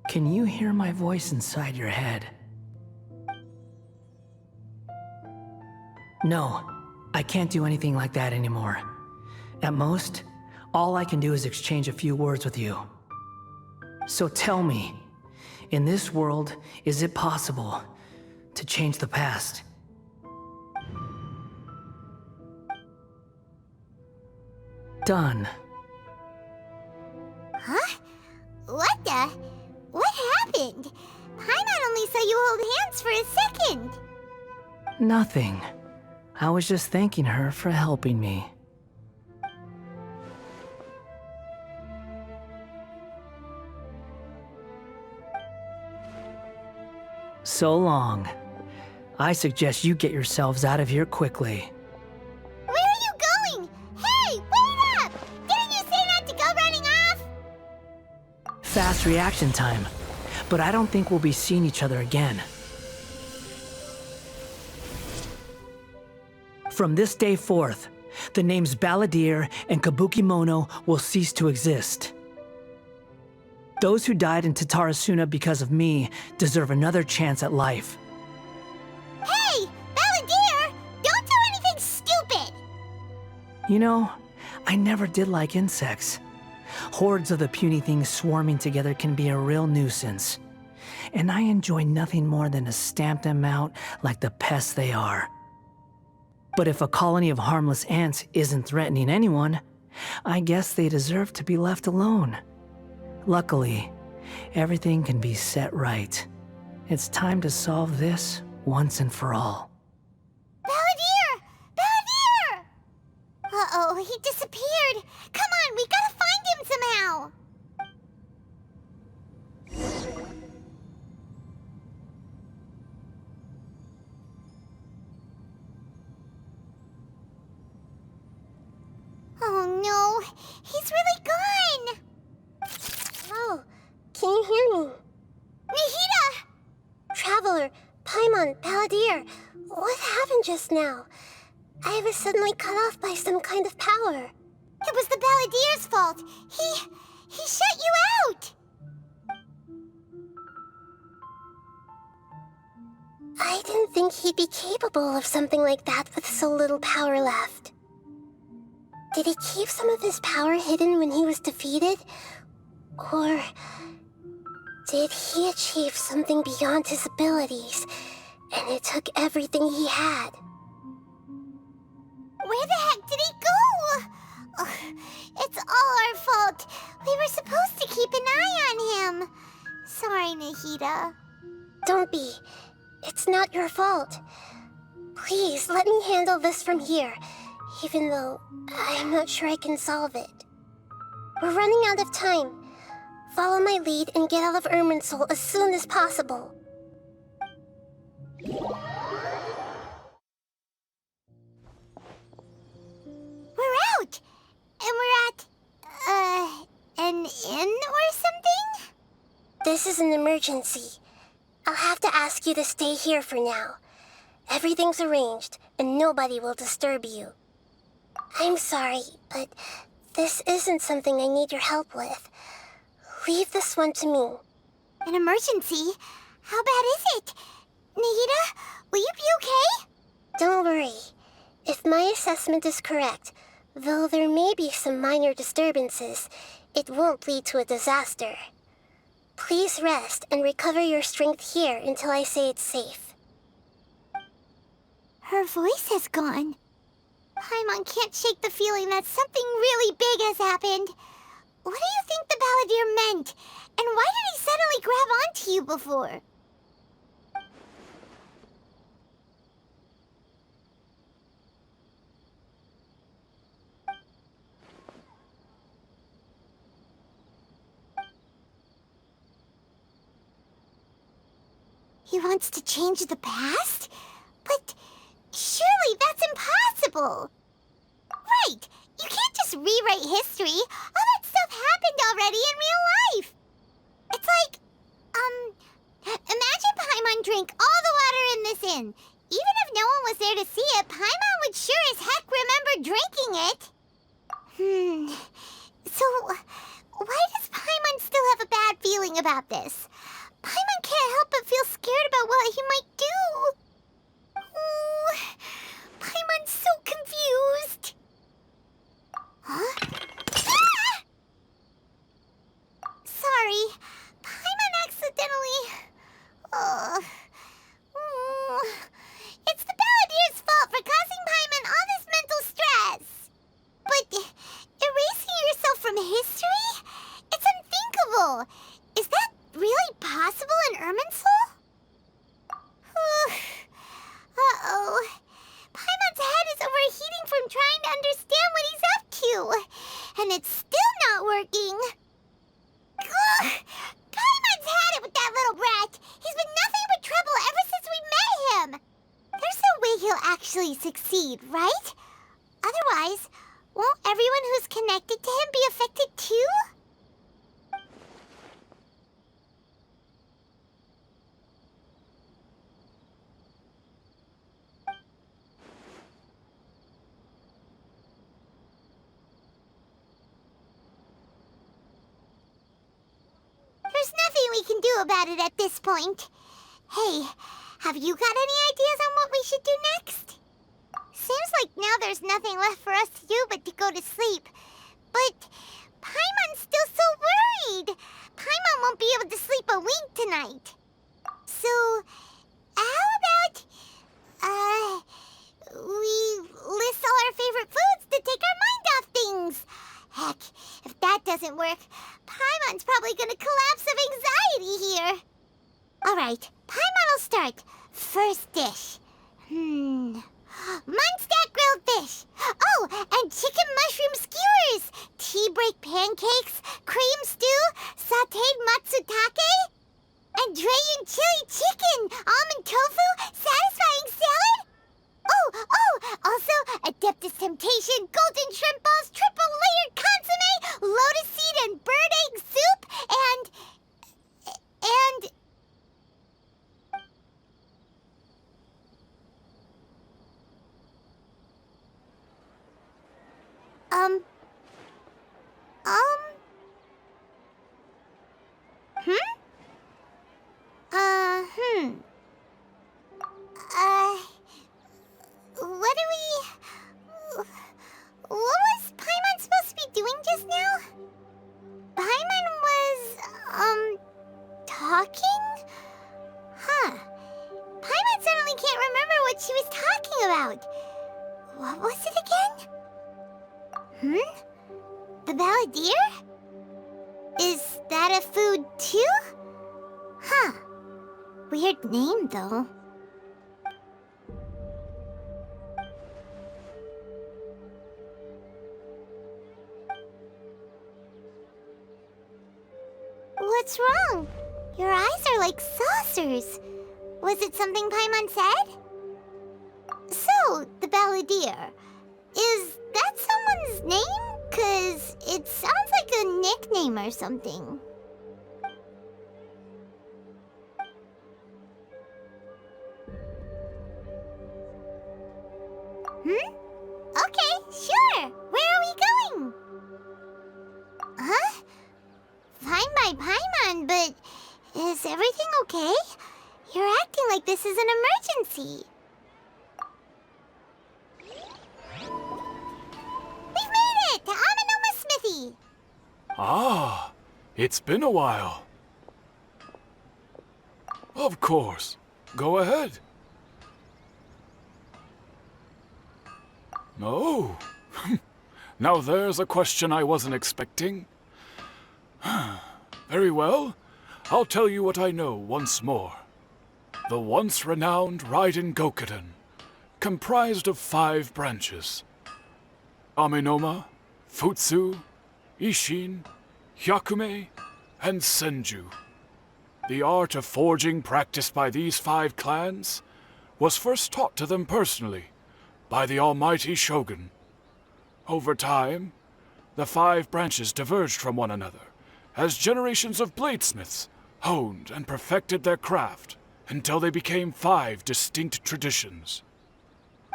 Can you hear my voice inside your head? No, I can't do anything like that anymore. At most, all I can do is exchange a few words with you. So tell me, in this world, is it possible to change the past? Done. Huh? What the? What happened? Paimon only saw you hold hands for a second. Nothing. I was just thanking her for helping me. So long. I suggest you get yourselves out of here quickly. Where are you going? Hey, wait up! Didn't you say not to go running off? Fast reaction time. But I don't think we'll be seeing each other again. From this day forth, the names Balladeer and Kabukimono will cease to exist. Those who died in Tatarasuna because of me deserve another chance at life. Hey, Balladeer! Don't do anything stupid! You know, I never did like insects. Hordes of the puny things swarming together can be a real nuisance. And I enjoy nothing more than to stamp them out like the pests they are. But if a colony of harmless ants isn't threatening anyone, I guess they deserve to be left alone. Luckily, everything can be set right. It's time to solve this once and for all. Balladeer! Balladeer! Uh-oh, he disappeared. Come on, we gotta find him somehow. Oh no, he's really gone! Oh, can you hear me? Nahida! Traveler, Paimon, Balladeer, what happened just now? I was suddenly cut off by some kind of power. It was the Balladeer's fault. He shut you out! I didn't think he'd be capable of something like that with so little power left. Did he keep some of his power hidden when he was defeated? Or did he achieve something beyond his abilities, and it took everything he had? Where the heck did he go? Ugh, it's all our fault. We were supposed to keep an eye on him. Sorry, Nahida. Don't be. It's not your fault. Please, let me handle this from here, even though I'm not sure I can solve it. We're running out of time. Follow my lead and get out of Irminsul as soon as possible. We're out! And we're at, an inn or something? This is an emergency. I'll have to ask you to stay here for now. Everything's arranged, and nobody will disturb you. I'm sorry, but this isn't something I need your help with. Leave this one to me. An emergency? How bad is it? Nahida, will you be okay? Don't worry. If my assessment is correct, though there may be some minor disturbances, it won't lead to a disaster. Please rest and recover your strength here until I say it's safe. Her voice has gone. Paimon can't shake the feeling that something really big has happened. What do you think the Balladeer meant? And why did he suddenly grab onto you before? He wants to change the past? But surely that's impossible! Right! You can't just rewrite history! All that stuff happened already in real life. It's like, imagine Paimon drank all the water in this inn. Even if no one was there to see it, Paimon would sure as heck remember drinking it. So, why does Paimon still have a bad feeling about this? Paimon can't help but feel scared about what he might do. Oh, Paimon's so confused. Huh? Ah! Sorry, Paimon accidentally... It's the Balladier's fault for causing Paimon all this mental stress. But erasing yourself from history? It's unthinkable. Is that really possible in Irminsul? Uh-oh. Paimon's head is overheating from trying to understand what he's up to. And it's still not working. Ugh! Paimon's had it with that little brat. He's been nothing but trouble ever since we met him. There's no way he'll actually succeed, right? Otherwise, won't everyone who's connected to him be affected too? There's nothing we can do about it at this point. Hey, have you got any ideas on what we should do next? Seems like now there's nothing left for us to do but to go to sleep. But Paimon's still so worried. Paimon won't be able to sleep a wink tonight. So, how about, we list all our favorite foods to take our mind off things? Heck, if that doesn't work, Paimon's probably gonna collapse of anxiety here. Alright, Paimon will start. First dish. Munstack grilled fish. Oh, and chicken mushroom skewers. Tea break pancakes, cream stew, sauteed matsutake, and Dragon chili chicken, almond tofu, satisfying salad. Oh, also Adeptus Temptation, golden shrimp balls, triple layered consomme, lotus seed and bird egg soup, and... What was Paimon supposed to be doing just now? Paimon was, talking? Huh. Paimon suddenly can't remember what she was talking about. What was it again? The Balladeer? Is that a food too? Huh. Weird name, though. What's wrong? Your eyes are like saucers. Was it something Paimon said? So, the Balladeer. Is that someone's name? 'Cause it sounds like a nickname or something. Okay, sure. Where are we going? Huh? Fine by Paimon, but is everything okay? You're acting like this is an emergency. We've made it to Amanoma Smithy. Ah, it's been a while. Of course. Go ahead. Oh. Now there's a question I wasn't expecting. Very well. I'll tell you what I know once more. The once renowned Raiden Gokuden, comprised of 5 branches. Amenoma, Futsu, Ishin, Hyakume, and Senju. The art of forging practiced by these 5 clans was first taught to them personally by the almighty Shogun. Over time, the 5 branches diverged from one another as generations of bladesmiths honed and perfected their craft until they became 5 distinct traditions.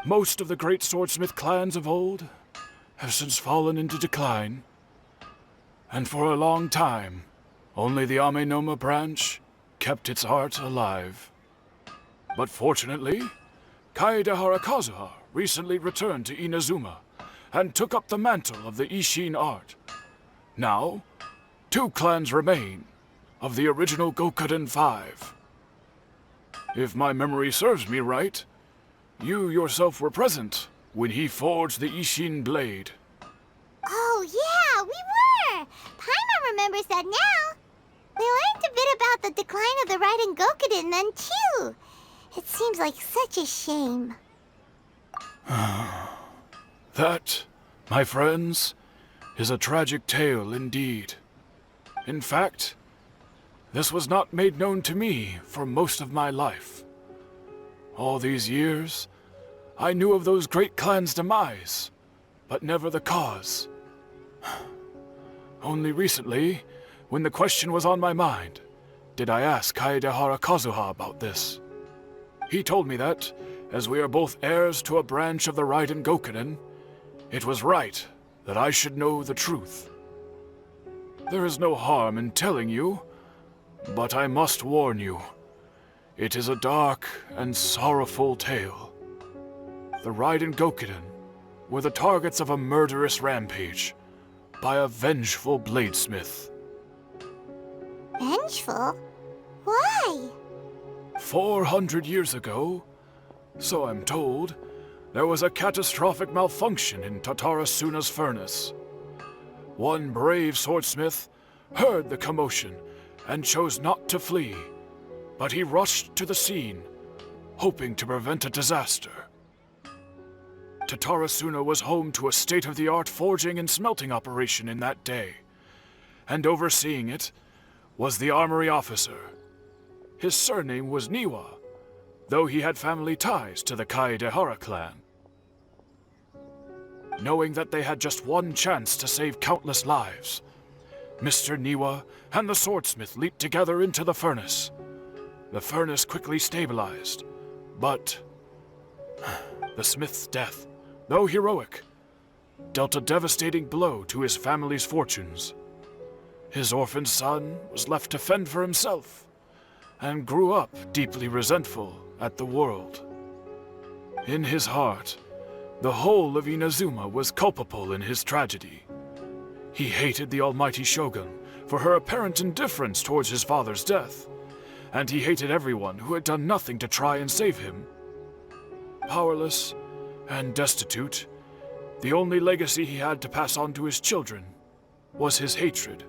Most of the great swordsmith clans of old have since fallen into decline, and for a long time, only the Amenoma branch kept its art alive. But fortunately, Kaedehara Kazuha recently returned to Inazuma and took up the mantle of the Ishin art. Now, 2 clans remain of the original Gokuden 5. If my memory serves me right, you yourself were present when he forged the Ishin blade. Oh, yeah, we were! Paimon remembers that now. We learned a bit about the decline of the Raiden Gokuden then, too. It seems like such a shame. That, my friends, is a tragic tale indeed. In fact, this was not made known to me for most of my life. All these years, I knew of those great clans' demise, but never the cause. Only recently, when the question was on my mind, did I ask Kaedehara Kazuha about this. He told me that, as we are both heirs to a branch of the Raiden Gokuden, it was right that I should know the truth. There is no harm in telling you, but I must warn you. It is a dark and sorrowful tale. The Raiden Gokuden were the targets of a murderous rampage by a vengeful bladesmith. Vengeful? Why? 400 years ago, so I'm told, there was a catastrophic malfunction in Tatarasuna's furnace. One brave swordsmith heard the commotion and chose not to flee, but he rushed to the scene, hoping to prevent a disaster. Tatarasuna was home to a state-of-the-art forging and smelting operation in that day, and overseeing it was the armory officer. His surname was Niwa, though he had family ties to the Kaedehara clan. Knowing that they had just one chance to save countless lives, Mr. Niwa and the swordsmith leaped together into the furnace. The furnace quickly stabilized, but the smith's death, though heroic, dealt a devastating blow to his family's fortunes. His orphaned son was left to fend for himself, and grew up deeply resentful at the world. In his heart, the whole of Inazuma was culpable in his tragedy. He hated the almighty Shogun for her apparent indifference towards his father's death, and he hated everyone who had done nothing to try and save him. Powerless and destitute, the only legacy he had to pass on to his children was his hatred.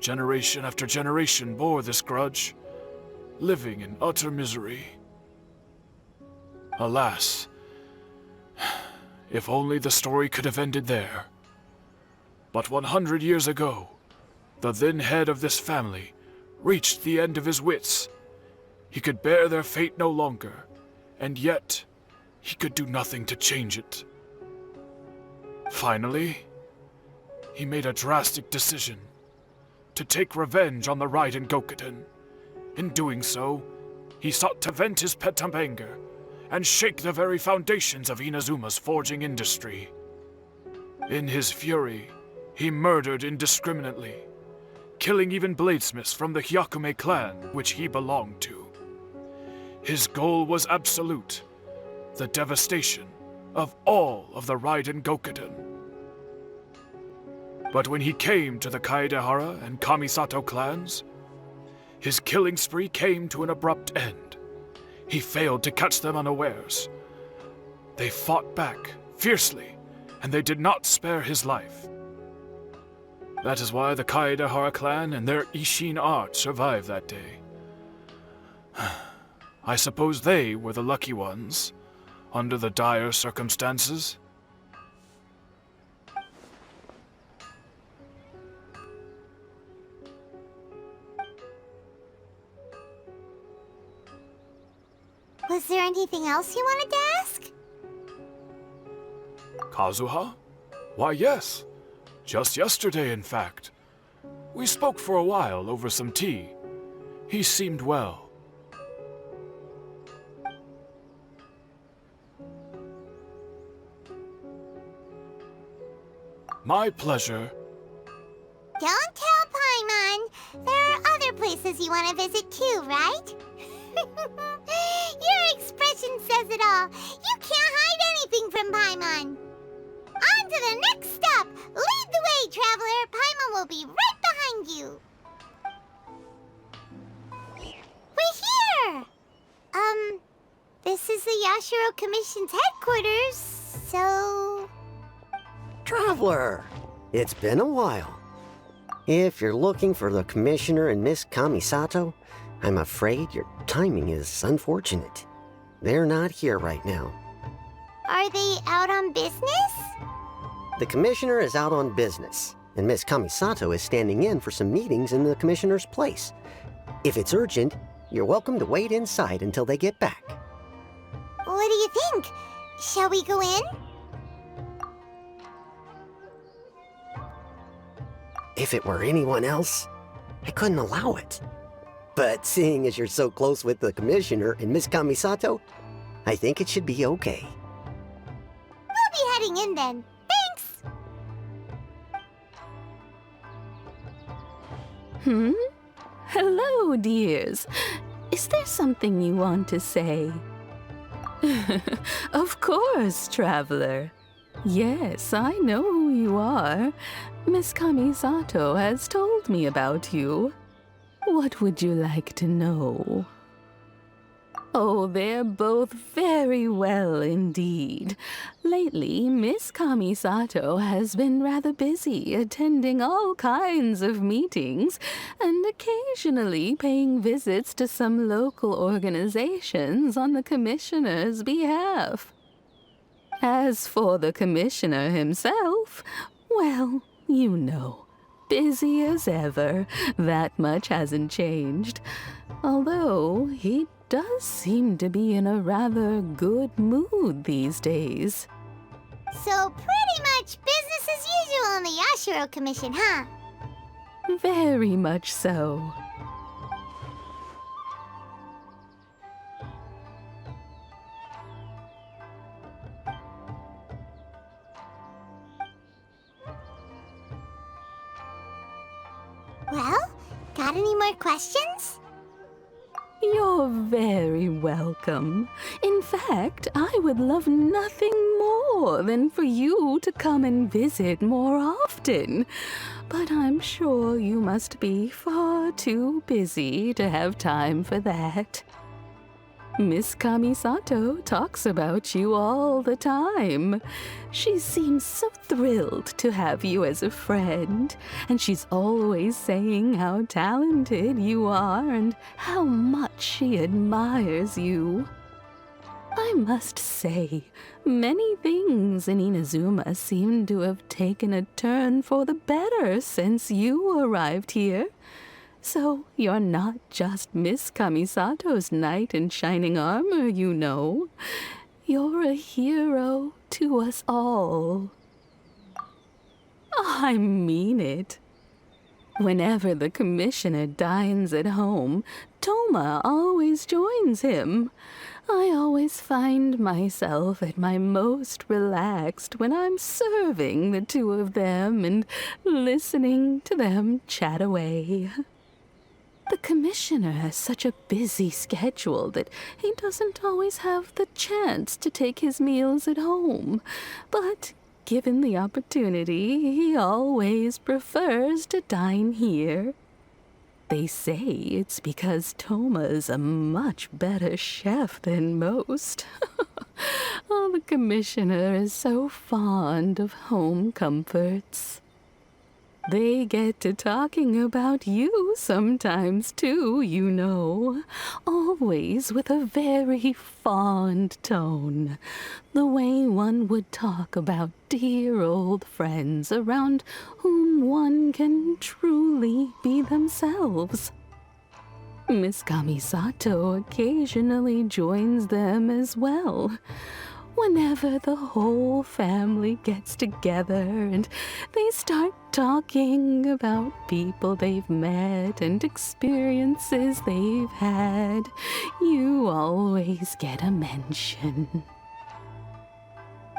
Generation after generation bore this grudge, living in utter misery. Alas, if only the story could have ended there. But 100 years ago, the then head of this family reached the end of his wits. He could bear their fate no longer, and yet he could do nothing to change it. Finally, he made a drastic decision to take revenge on the Raiden Gokuden. In doing so, he sought to vent his pent anger and shake the very foundations of Inazuma's forging industry. In his fury, he murdered indiscriminately, killing even bladesmiths from the Hyakume clan which he belonged to. His goal was absolute, the devastation of all of the Raiden Gokuden. But when he came to the Kaedehara and Kamisato clans, his killing spree came to an abrupt end. He failed to catch them unawares. They fought back fiercely, and they did not spare his life. That is why the Kaedehara clan and their Ishin art survived that day. I suppose they were the lucky ones, under the dire circumstances. Was there anything else you wanted to ask? Kazuha? Why, yes. Just yesterday, in fact. We spoke for a while over some tea. He seemed well. My pleasure. Don't tell Paimon. There are other places you want to visit too, right? Your expression says it all. You can't hide anything from Paimon. On to the next stop. Lead the way, traveler. Paimon will be right behind you. We're here. This is the Yashiro Commission's headquarters, so... Traveler, it's been a while. If you're looking for the Commissioner and Miss Kamisato, I'm afraid your timing is unfortunate. They're not here right now. Are they out on business? The Commissioner is out on business, and Miss Kamisato is standing in for some meetings in the Commissioner's place. If it's urgent, you're welcome to wait inside until they get back. What do you think? Shall we go in? If it were anyone else, I couldn't allow it. But seeing as you're so close with the Commissioner and Miss Kamisato, I think it should be okay. We'll be heading in then. Thanks! Hello, dears. Is there something you want to say? Of course, traveler. Yes, I know who you are. Miss Kamisato has told me about you. What would you like to know? Oh, they're both very well indeed. Lately, Miss Kamisato has been rather busy attending all kinds of meetings and occasionally paying visits to some local organizations on the Commissioner's behalf. As for the Commissioner himself, well, you know, busy as ever. That much hasn't changed. Although he does seem to be in a rather good mood these days. So pretty much business as usual in the Yashiro Commission, huh? Very much so. Well, got any more questions? You're very welcome. In fact, I would love nothing more than for you to come and visit more often. But I'm sure you must be far too busy to have time for that. Miss Kamisato talks about you all the time. She seems so thrilled to have you as a friend, and she's always saying how talented you are and how much she admires you. I must say, many things in Inazuma seem to have taken a turn for the better since you arrived here. So you're not just Miss Kamisato's knight in shining armor, you know. You're a hero to us all. I mean it. Whenever the Commissioner dines at home, Toma always joins him. I always find myself at my most relaxed when I'm serving the two of them and listening to them chat away. The Commissioner has such a busy schedule that he doesn't always have the chance to take his meals at home. But given the opportunity, he always prefers to dine here. They say it's because Toma's a much better chef than most. Oh, the Commissioner is so fond of home comforts. They get to talking about you sometimes, too, you know. Always with a very fond tone. The way one would talk about dear old friends around whom one can truly be themselves. Miss Kamisato occasionally joins them as well. Whenever the whole family gets together and they start talking about people they've met and experiences they've had, you always get a mention.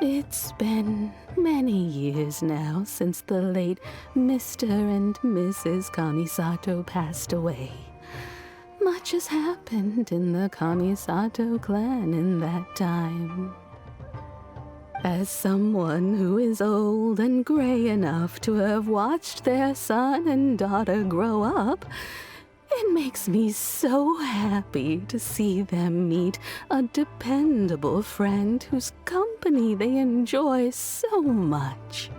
It's been many years now since the late Mr. and Mrs. Kamisato passed away. Much has happened in the Kamisato clan in that time. As someone who is old and gray enough to have watched their son and daughter grow up, it makes me so happy to see them meet a dependable friend whose company they enjoy so much.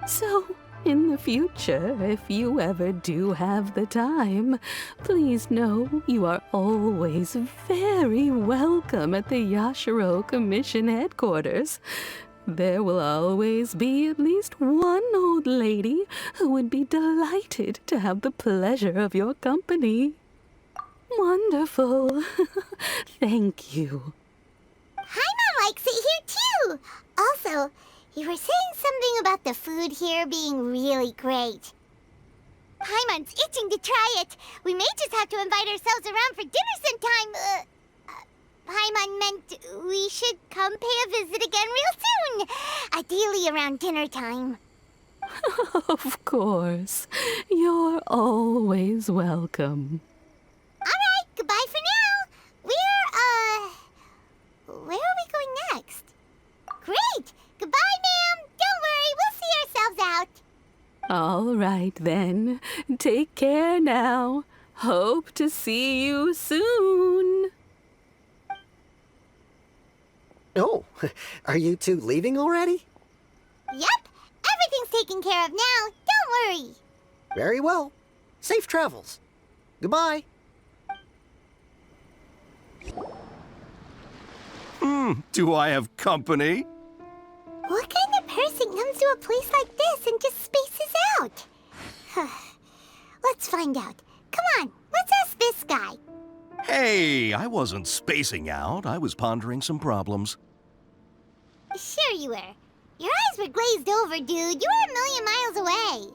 So, in the future, if you ever do have the time, please know you are always very welcome at the Yashiro Commission headquarters. There will always be at least one old lady who would be delighted to have the pleasure of your company. Wonderful. Thank you. Paimon likes it here too. Also, you were saying something about the food here being really great. Paimon's itching to try it. We may just have to invite ourselves around for dinner sometime. Paimon meant we should come pay a visit again real soon. Ideally around dinner time. Of course. You're always welcome. Alright, goodbye for now. Where are we going next? Great! Goodbye, ma'am! Don't worry, we'll see ourselves out. All right, then. Take care now. Hope to see you soon. Oh, are you two leaving already? Yep, everything's taken care of now. Don't worry. Very well. Safe travels. Goodbye. Do I have company? What kind of person comes to a place like this and just spaces out? Let's find out. Come on, let's ask this guy. Hey, I wasn't spacing out. I was pondering some problems. Sure you were. Your eyes were glazed over, dude. You were a million miles away.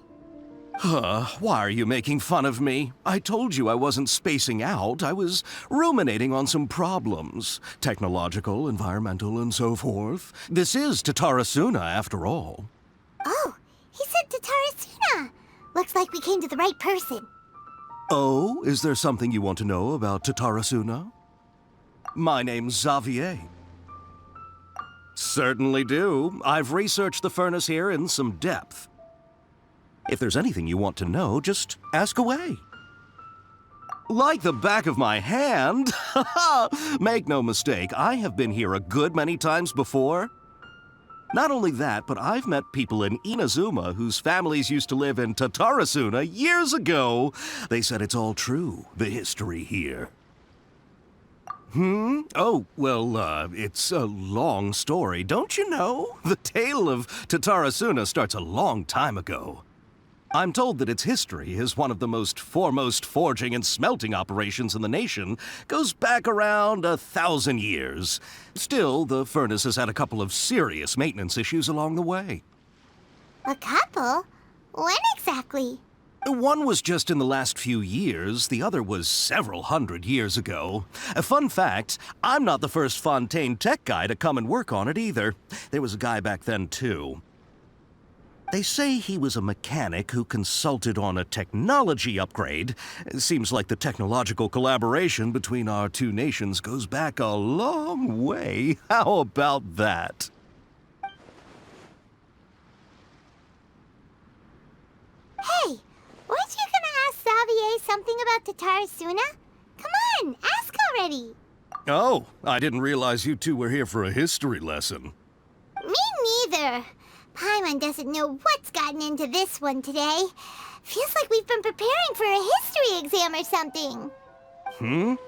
Why are you making fun of me? I told you I wasn't spacing out. I was ruminating on some problems. Technological, environmental, and so forth. This is Tatarasuna, after all. Oh, he said Tatarasuna. Looks like we came to the right person. Oh, is there something you want to know about Tatarasuna? My name's Xavier. Certainly do. I've researched the furnace here in some depth. If there's anything you want to know, just ask away. Like the back of my hand? Make no mistake, I have been here a good many times before. Not only that, but I've met people in Inazuma whose families used to live in Tatarasuna years ago. They said it's all true, the history here. Oh, well, it's a long story, don't you know? The tale of Tatarasuna starts a long time ago. I'm told that its history is one of the most foremost forging and smelting operations in the nation, goes back around 1,000 years. Still, the furnace has had a couple of serious maintenance issues along the way. A couple? When exactly? One was just in the last few years, the other was several hundred years ago. A fun fact, I'm not the first Fontaine tech guy to come and work on it either. There was a guy back then, too. They say he was a mechanic who consulted on a technology upgrade. It seems like the technological collaboration between our two nations goes back a long way. How about that? Hey, weren't you gonna ask Xavier something about Tatarasuna? Come on, ask already. Oh, I didn't realize you two were here for a history lesson. Me neither. Paimon doesn't know what's gotten into this one today. Feels like we've been preparing for a history exam or something.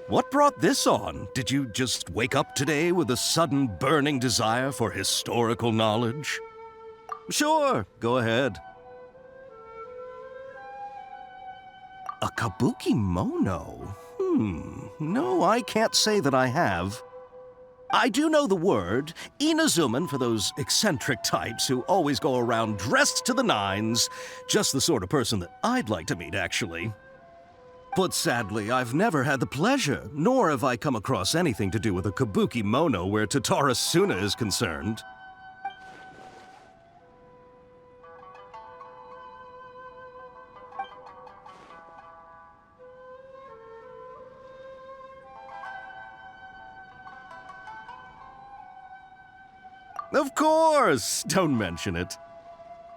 What brought this on? Did you just wake up today with a sudden burning desire for historical knowledge? Sure, go ahead. A kabuki mono? No, I can't say that I have. I do know the word. Inazuman for those eccentric types who always go around dressed to the nines. Just the sort of person that I'd like to meet, actually. But sadly, I've never had the pleasure, nor have I come across anything to do with a kabuki mono where Tatara Suna is concerned. Of course! Don't mention it.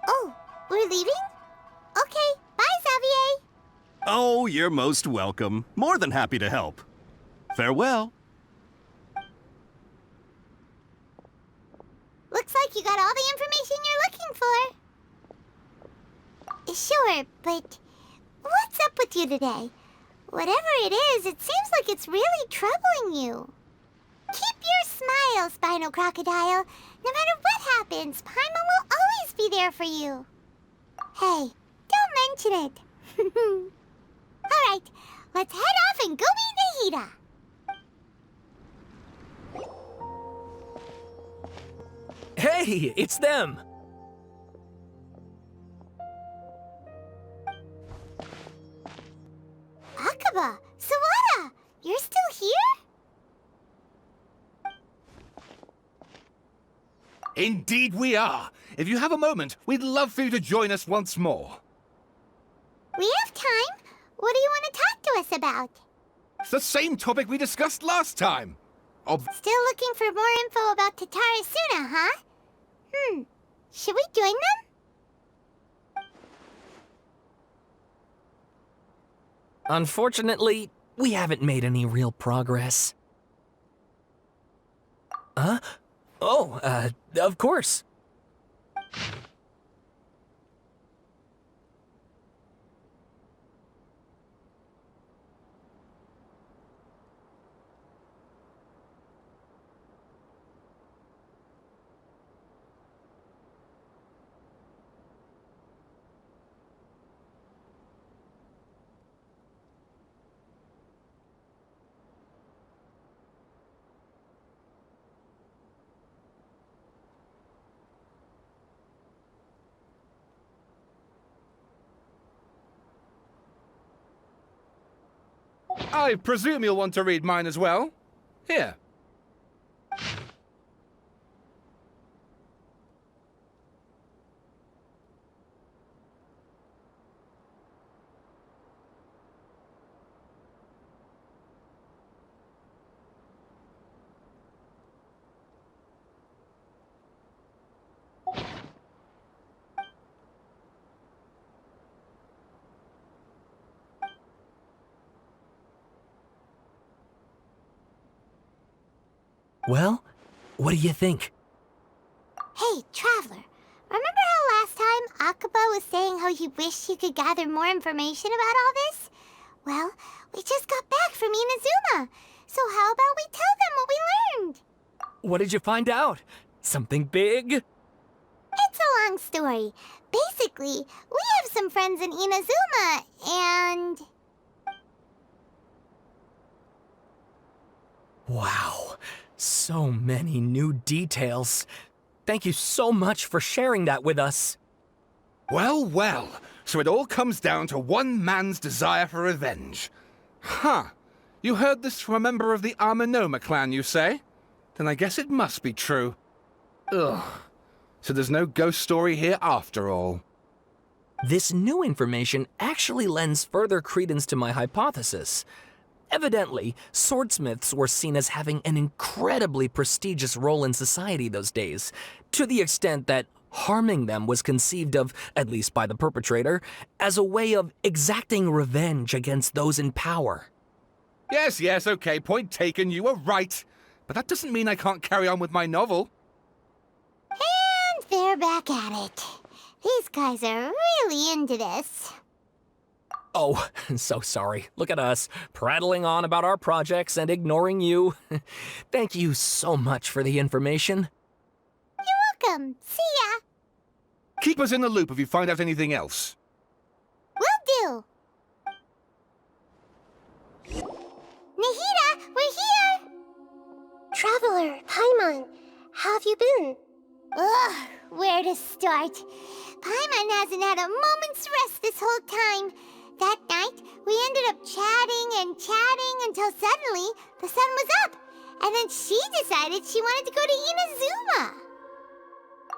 Oh, we're leaving? Okay, bye, Xavier. Oh, you're most welcome. More than happy to help. Farewell. Looks like you got all the information you're looking for. Sure, but what's up with you today? Whatever it is, it seems like it's really troubling you. Keep your smile, Spinal Crocodile. No matter what happens, Paimon will always be there for you. Hey, don't mention it. All right, let's head off and go meet Nahida. Hey, it's them! Akaba, Sawada, you're still here? Indeed we are. If you have a moment, we'd love for you to join us once more. We have time. What do you want to talk to us about? It's the same topic we discussed last time. Still looking for more info about Tatara Suna, huh? Should we join them? Unfortunately, we haven't made any real progress. Huh? Oh, of course. I presume you'll want to read mine as well. Here. Well, what do you think? Hey, Traveler. Remember how last time Akaba was saying how he wished he could gather more information about all this? Well, we just got back from Inazuma. So how about we tell them what we learned? What did you find out? Something big? It's a long story. Basically, we have some friends in Inazuma, and... Wow, so many new details. Thank you so much for sharing that with us. Well, well, so it all comes down to one man's desire for revenge. Huh. You heard this from a member of the Amanoma clan, you say? Then I guess it must be true. Ugh. So there's no ghost story here after all. This new information actually lends further credence to my hypothesis. Evidently, swordsmiths were seen as having an incredibly prestigious role in society those days, to the extent that harming them was conceived of, at least by the perpetrator, as a way of exacting revenge against those in power. Yes, okay, point taken, you were right. But that doesn't mean I can't carry on with my novel. And they're back at it. These guys are really into this. Oh, so sorry. Look at us, prattling on about our projects and ignoring you. Thank you so much for the information. You're welcome. See ya. Keep us in the loop if you find out anything else. Will do. Nahida, we're here! Traveler, have you been? Ugh, where to start? Paimon hasn't had a moment's rest this whole time. That night, we ended up chatting and chatting until suddenly the sun was up. And then she decided she wanted to go to Inazuma.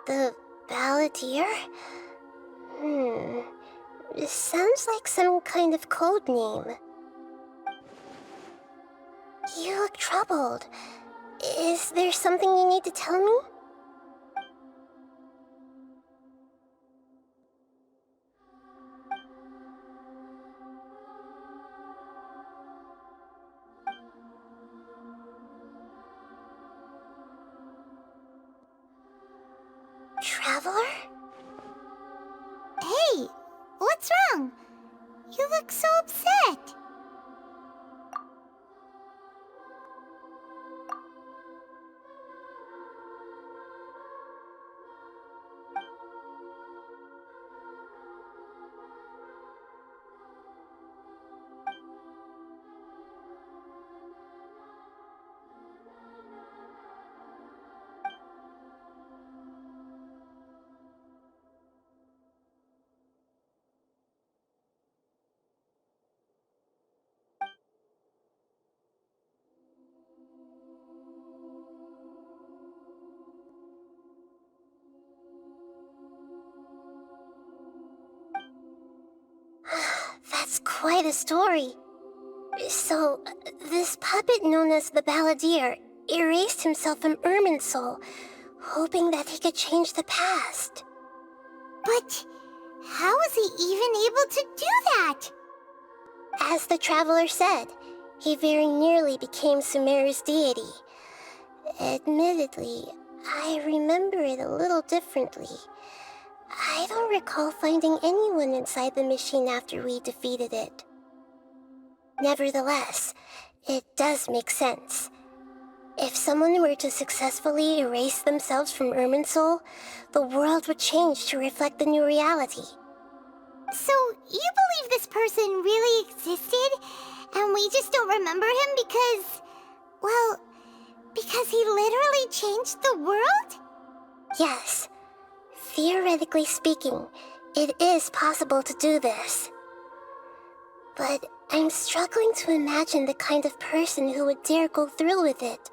The Balladeer? This sounds like some kind of code name. You look troubled. Is there something you need to tell me? Traveler? Hey, what's wrong? You look so upset. That's quite a story. So, this puppet known as the Balladeer erased himself from Irminsul, hoping that he could change the past. But how was he even able to do that? As the Traveler said, he very nearly became Sumeru's deity. Admittedly, I remember it a little differently. I don't recall finding anyone inside the machine after we defeated it. Nevertheless, it does make sense. If someone were to successfully erase themselves from Irminsul, the world would change to reflect the new reality. So, you believe this person really existed, and we just don't remember him because... well, because he literally changed the world? Yes. Theoretically speaking, it is possible to do this. But I'm struggling to imagine the kind of person who would dare go through with it.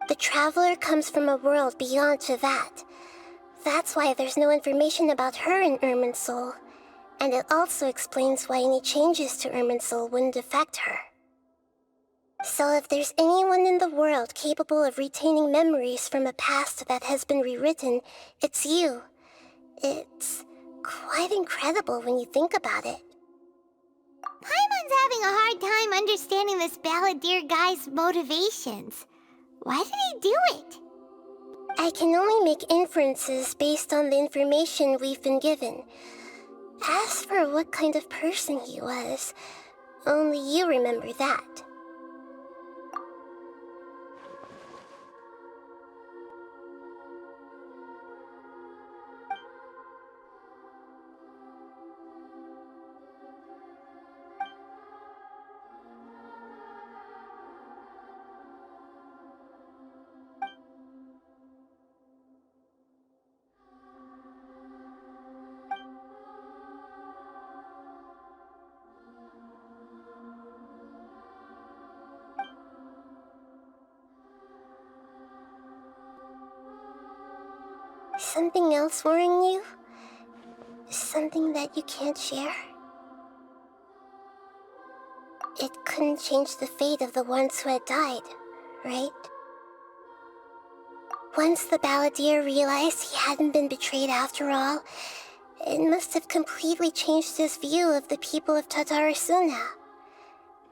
The Traveler comes from a world beyond Javat. That's why there's no information about her in Irminsul, and it also explains why any changes to Irminsul wouldn't affect her. So if there's anyone in the world capable of retaining memories from a past that has been rewritten, it's you. It's quite incredible when you think about it. Paimon's having a hard time understanding this Balladeer guy's motivations. Why did he do it? I can only make inferences based on the information we've been given. As for what kind of person he was, only you remember that. Something else worrying you? Something that you can't share? It couldn't change the fate of the ones who had died, right? Once the Balladeer realized he hadn't been betrayed after all, it must have completely changed his view of the people of Tatarasuna.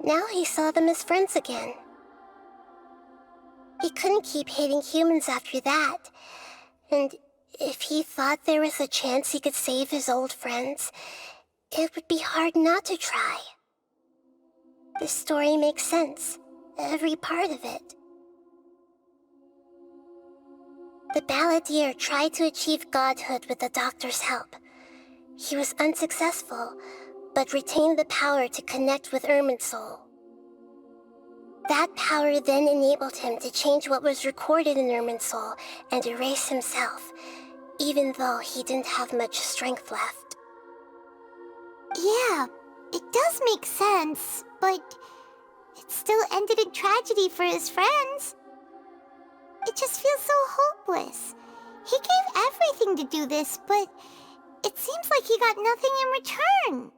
Now he saw them as friends again. He couldn't keep hating humans after that, and if he thought there was a chance he could save his old friends, it would be hard not to try. The story makes sense, every part of it. The Balladeer tried to achieve godhood with the doctor's help. He was unsuccessful, but retained the power to connect with Irminsul. That power then enabled him to change what was recorded in Irminsul and erase himself, even though he didn't have much strength left. Yeah, it does make sense, but it still ended in tragedy for his friends. It just feels so hopeless. He gave everything to do this, but it seems like he got nothing in return.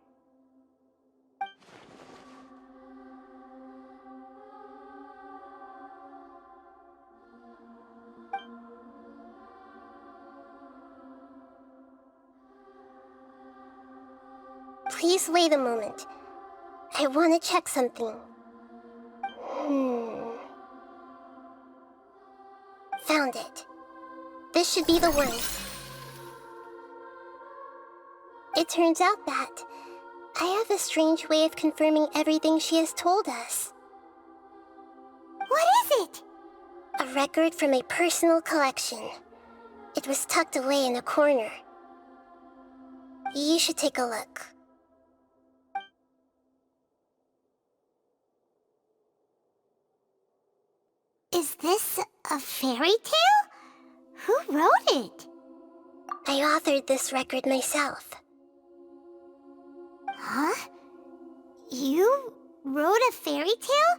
Please wait a moment. I want to check something. Found it. This should be the one. It turns out that I have a strange way of confirming everything she has told us. What is it? A record from a personal collection. It was tucked away in a corner. You should take a look. Is this a fairy tale? Who wrote it? I authored this record myself. Huh? You wrote a fairy tale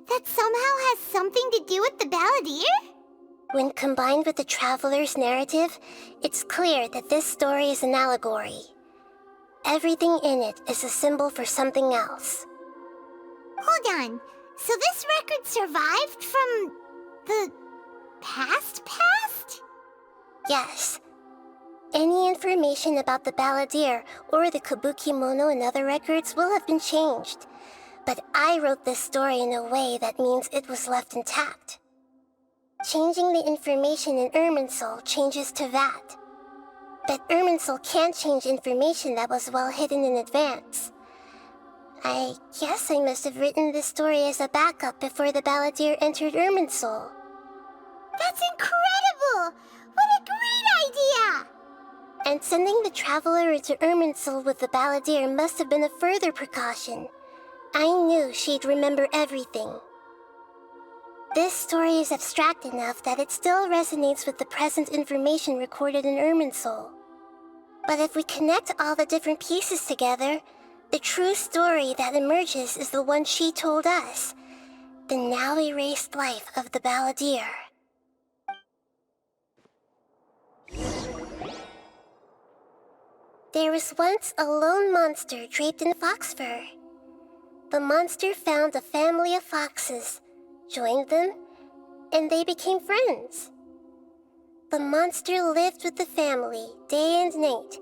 that somehow has something to do with the balladeer? When combined with the traveler's narrative, it's clear that this story is an allegory. Everything in it is a symbol for something else. Hold on. So this record survived from the past? Yes. Any information about the balladeer or the kabuki mono in other records will have been changed. But I wrote this story in a way that means it was left intact. Changing the information in Irminsul changes to that. But Irminsul can't change information that was well hidden in advance. I guess I must have written this story as a backup before the balladeer entered Irminsul. That's incredible! What a great idea! And sending the traveler into Irminsul with the balladeer must have been a further precaution. I knew she'd remember everything. This story is abstract enough that it still resonates with the present information recorded in Irminsul. But if we connect all the different pieces together, the true story that emerges is the one she told us, the now erased life of the balladeer. There was once a lone monster draped in fox fur. The monster found a family of foxes, joined them, and they became friends. The monster lived with the family day and night,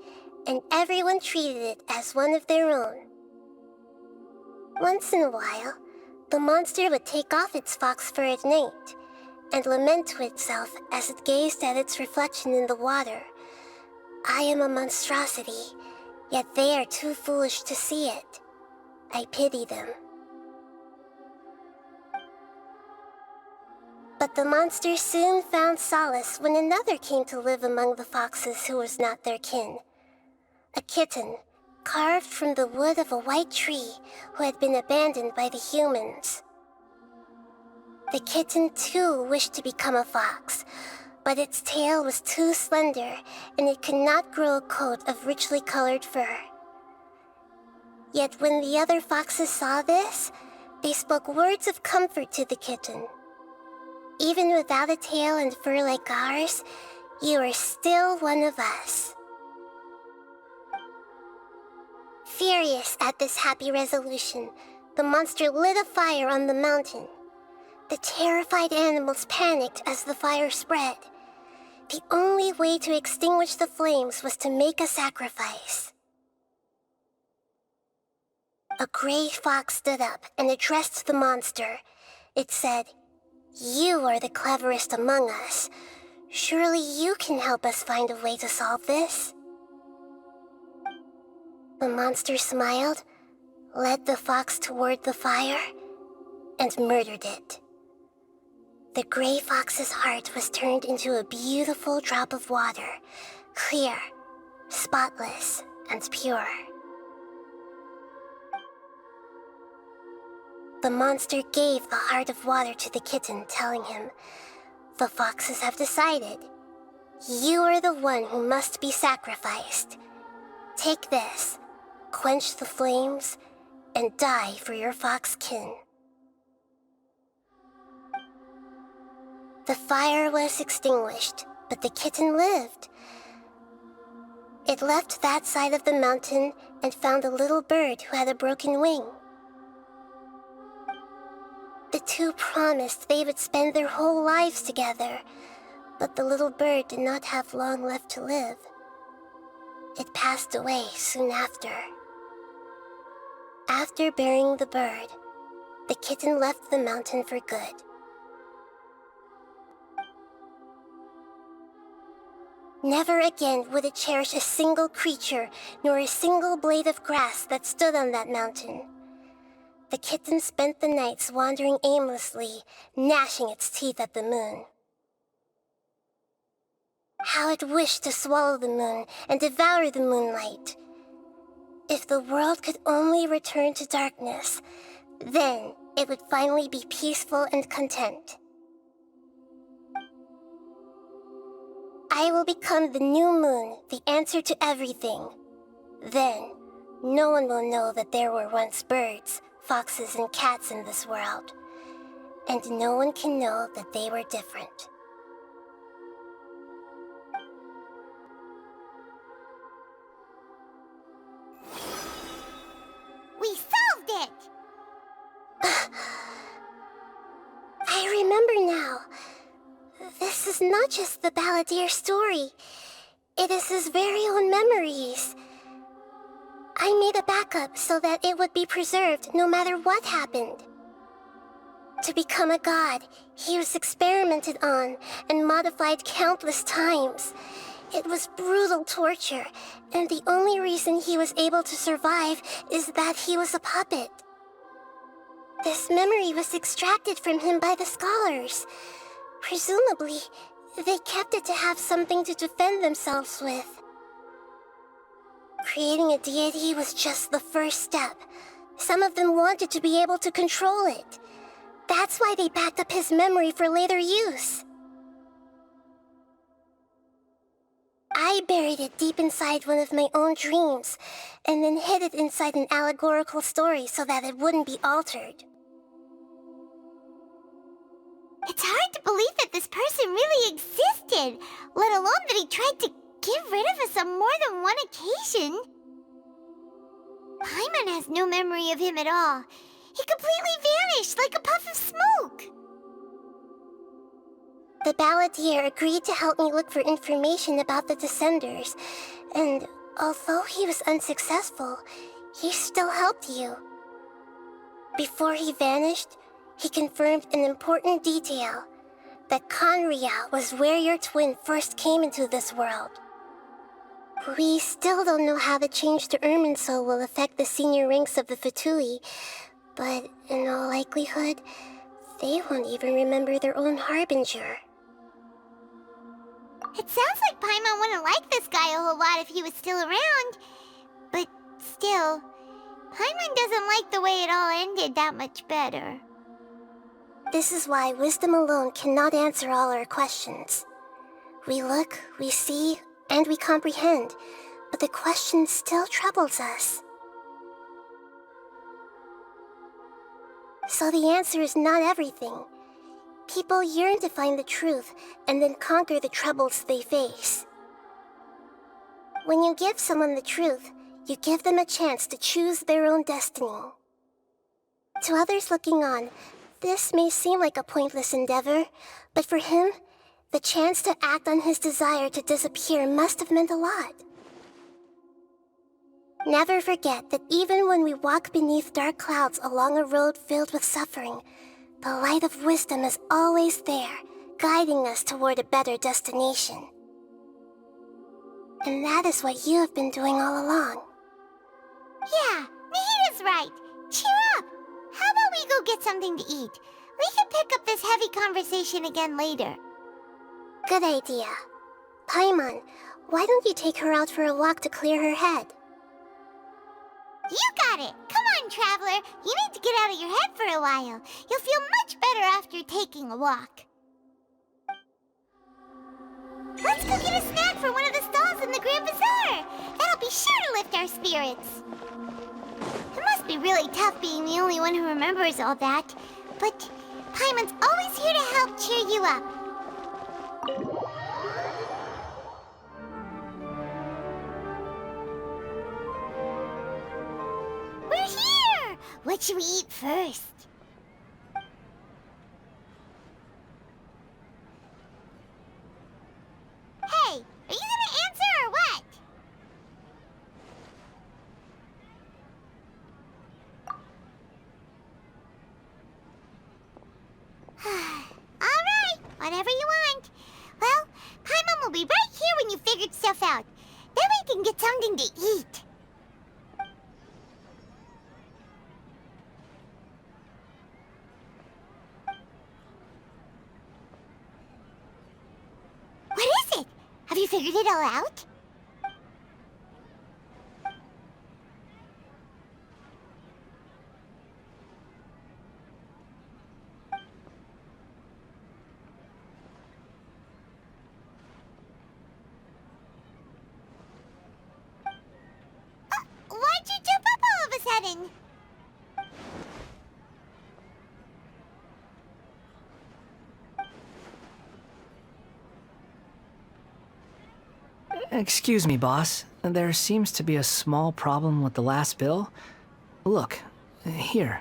and everyone treated it as one of their own. Once in a while, the monster would take off its fox fur at night and lament to itself as it gazed at its reflection in the water. I am a monstrosity, yet they are too foolish to see it. I pity them. But the monster soon found solace when another came to live among the foxes who was not their kin. A kitten, carved from the wood of a white tree who had been abandoned by the humans. The kitten too wished to become a fox, but its tail was too slender and it could not grow a coat of richly colored fur. Yet when the other foxes saw this, they spoke words of comfort to the kitten. Even without a tail and fur like ours, you are still one of us. Furious at this happy resolution, the monster lit a fire on the mountain. The terrified animals panicked as the fire spread. The only way to extinguish the flames was to make a sacrifice. A gray fox stood up and addressed the monster. It said, "You are the cleverest among us. Surely you can help us find a way to solve this." The monster smiled, led the fox toward the fire, and murdered it. The gray fox's heart was turned into a beautiful drop of water, clear, spotless, and pure. The monster gave the heart of water to the kitten, telling him, "The foxes have decided. You are the one who must be sacrificed. Take this, quench the flames, and die for your fox kin." The fire was extinguished, but the kitten lived. It left that side of the mountain and found a little bird who had a broken wing. The two promised they would spend their whole lives together, but the little bird did not have long left to live. It passed away soon after. After burying the bird, the kitten left the mountain for good. Never again would it cherish a single creature, nor a single blade of grass that stood on that mountain. The kitten spent the nights wandering aimlessly, gnashing its teeth at the moon. How it wished to swallow the moon and devour the moonlight. If the world could only return to darkness, then it would finally be peaceful and content. I will become the new moon, the answer to everything. Then, no one will know that there were once birds, foxes, and cats in this world. And no one can know that they were different. We solved it! I remember now. This is not just the Balladeer story. It is his very own memories. I made a backup so that it would be preserved no matter what happened. To become a god, he was experimented on and modified countless times. It was brutal torture, and the only reason he was able to survive is that he was a puppet. This memory was extracted from him by the scholars. Presumably, they kept it to have something to defend themselves with. Creating a deity was just the first step. Some of them wanted to be able to control it. That's why they backed up his memory for later use. I buried it deep inside one of my own dreams, and then hid it inside an allegorical story so that it wouldn't be altered. It's hard to believe that this person really existed, let alone that he tried to get rid of us on more than one occasion. Paimon has no memory of him at all. He completely vanished like a puff of smoke. The Balladeer agreed to help me look for information about the Descenders, and although he was unsuccessful, he still helped you. Before he vanished, he confirmed an important detail, that Conria was where your twin first came into this world. We still don't know how the change to Irminsul will affect the senior ranks of the Fatui, but in all likelihood, they won't even remember their own Harbinger. It sounds like Paimon wouldn't like this guy a whole lot if he was still around. But still, Paimon doesn't like the way it all ended that much better. This is why wisdom alone cannot answer all our questions. We look, we see, and we comprehend, but the question still troubles us. So the answer is not everything. People yearn to find the truth and then conquer the troubles they face. When you give someone the truth, you give them a chance to choose their own destiny. To others looking on, this may seem like a pointless endeavor, but for him, the chance to act on his desire to disappear must have meant a lot. Never forget that even when we walk beneath dark clouds along a road filled with suffering, the light of wisdom is always there, guiding us toward a better destination. And that is what you have been doing all along. Yeah, Nahita's right. Cheer up! How about we go get something to eat? We can pick up this heavy conversation again later. Good idea. Paimon, why don't you take her out for a walk to clear her head? You got it! Come on, on, Traveler. You need to get out of your head for a while. You'll feel much better after taking a walk. Let's go get a snack from one of the stalls in the Grand Bazaar. That'll be sure to lift our spirits. It must be really tough being the only one who remembers all that. But Paimon's always here to help cheer you up. We're here! What should we eat first? Hey, are you gonna answer or what? Alright, whatever you want. Well, Paimon will be right here when you figured stuff out. Then we can get something to eat. What is it? Have you figured it all out? Why'd you jump up all of a sudden? Excuse me, boss. There seems to be a small problem with the last bill. Look, here.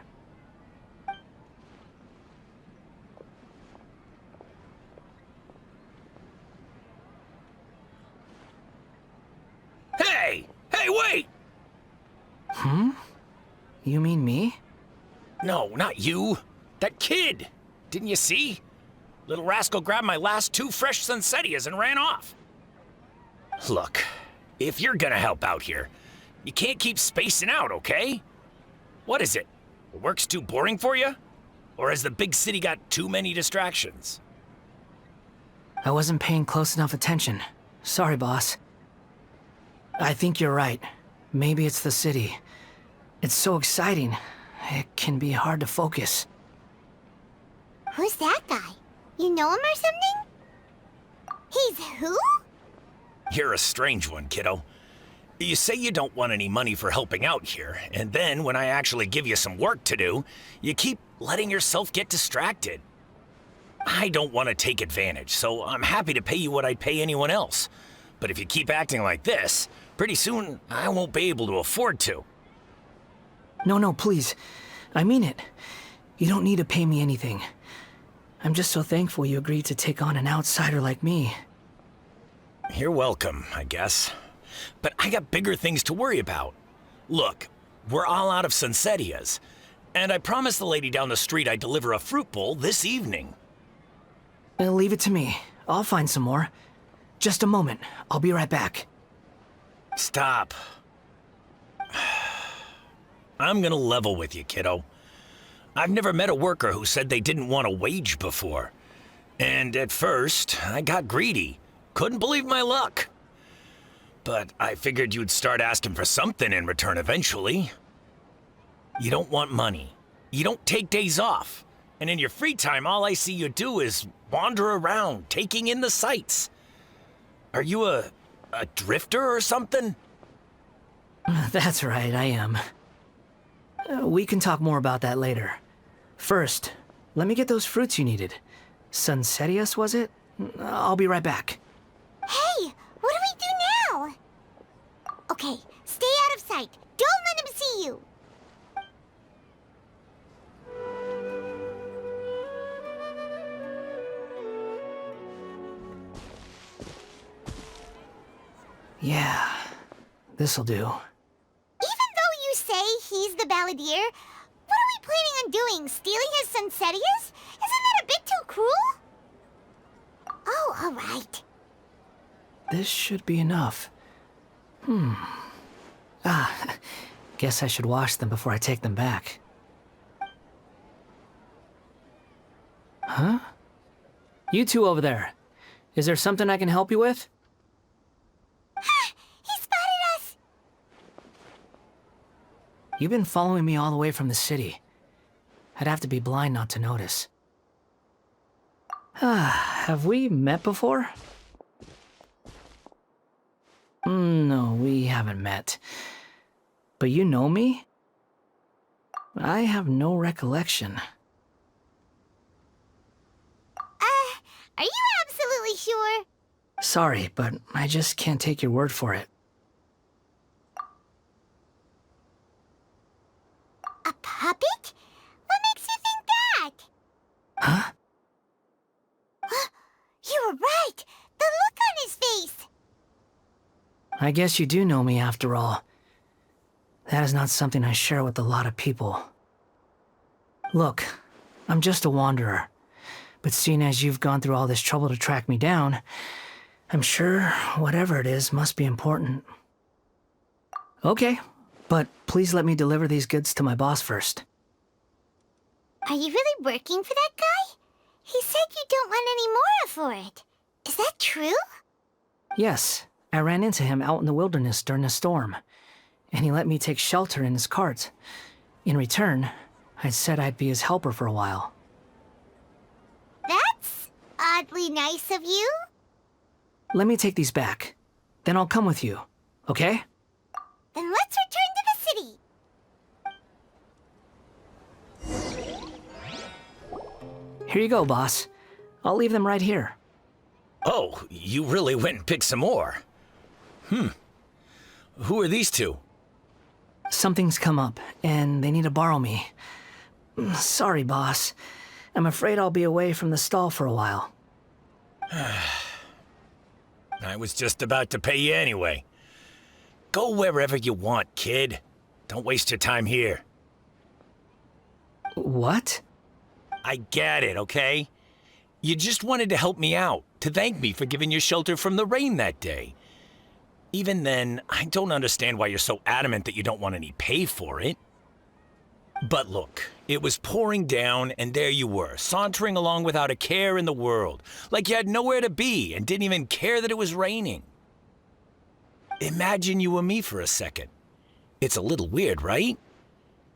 Hey! Hey, wait! Hmm? You mean me? No, not you. That kid! Didn't you see? Little rascal grabbed my last 2 fresh Sunsettias and ran off. Look, if you're gonna help out here, you can't keep spacing out, okay? What is it? The work's too boring for you? Or has the big city got too many distractions? I wasn't paying close enough attention. Sorry, boss. I think you're right. Maybe it's the city. It's so exciting. It can be hard to focus. Who's that guy? You know him or something? He's who? You're a strange one, kiddo. You say you don't want any money for helping out here, and then when I actually give you some work to do, you keep letting yourself get distracted. I don't want to take advantage, so I'm happy to pay you what I'd pay anyone else. But if you keep acting like this, pretty soon I won't be able to afford to. No, please. I mean it. You don't need to pay me anything. I'm just so thankful you agreed to take on an outsider like me. You're welcome, I guess. But I got bigger things to worry about. Look, we're all out of Sunsettias, and I promised the lady down the street I'd deliver a fruit bowl this evening. Leave it to me. I'll find some more. Just a moment. I'll be right back. Stop. I'm gonna level with you, kiddo. I've never met a worker who said they didn't want a wage before. And at first, I got greedy. Couldn't believe my luck. But I figured you'd start asking for something in return eventually. You don't want money. You don't take days off. And in your free time, all I see you do is wander around, taking in the sights. Are you a drifter or something? That's right, I am. We can talk more about that later. First, let me get those fruits you needed. Sunsettias, was it? I'll be right back. Hey, what do we do now? Okay, stay out of sight. Don't let him see you. Yeah, this'll do. Even though you say he's the balladeer, what are we planning on doing? Stealing his Sunsettias? Isn't that a bit too cruel? Oh, all right. This should be enough. Guess I should wash them before I take them back. Huh? You two over there. Is there something I can help you with? He spotted us! You've been following me all the way from the city. I'd have to be blind not to notice. Have we met before? No, we haven't met. But you know me? I have no recollection. Are you absolutely sure? Sorry, but I just can't take your word for it. A puppet? What makes you think that? Huh? You were right! The look on his face! I guess you do know me after all. That is not something I share with a lot of people. Look, I'm just a wanderer. But seeing as you've gone through all this trouble to track me down, I'm sure whatever it is must be important. Okay, but please let me deliver these goods to my boss first. Are you really working for that guy? He said you don't want any more for it. Is that true? Yes, I ran into him out in the wilderness during a storm, and he let me take shelter in his cart. In return, I said I'd be his helper for a while. That's oddly nice of you. Let me take these back. Then I'll come with you, okay? Then let's return to the city. Here you go, boss. I'll leave them right here. Oh, you really went and picked some more. Who are these two? Something's come up, and they need to borrow me. Sorry, boss. I'm afraid I'll be away from the stall for a while. I was just about to pay you anyway. Go wherever you want, kid. Don't waste your time here. What? I get it, okay? You just wanted to help me out, to thank me for giving you shelter from the rain that day. Even then, I don't understand why you're so adamant that you don't want any pay for it. But look, it was pouring down, and there you were, sauntering along without a care in the world, like you had nowhere to be and didn't even care that it was raining. Imagine you were me for a second. It's a little weird, right?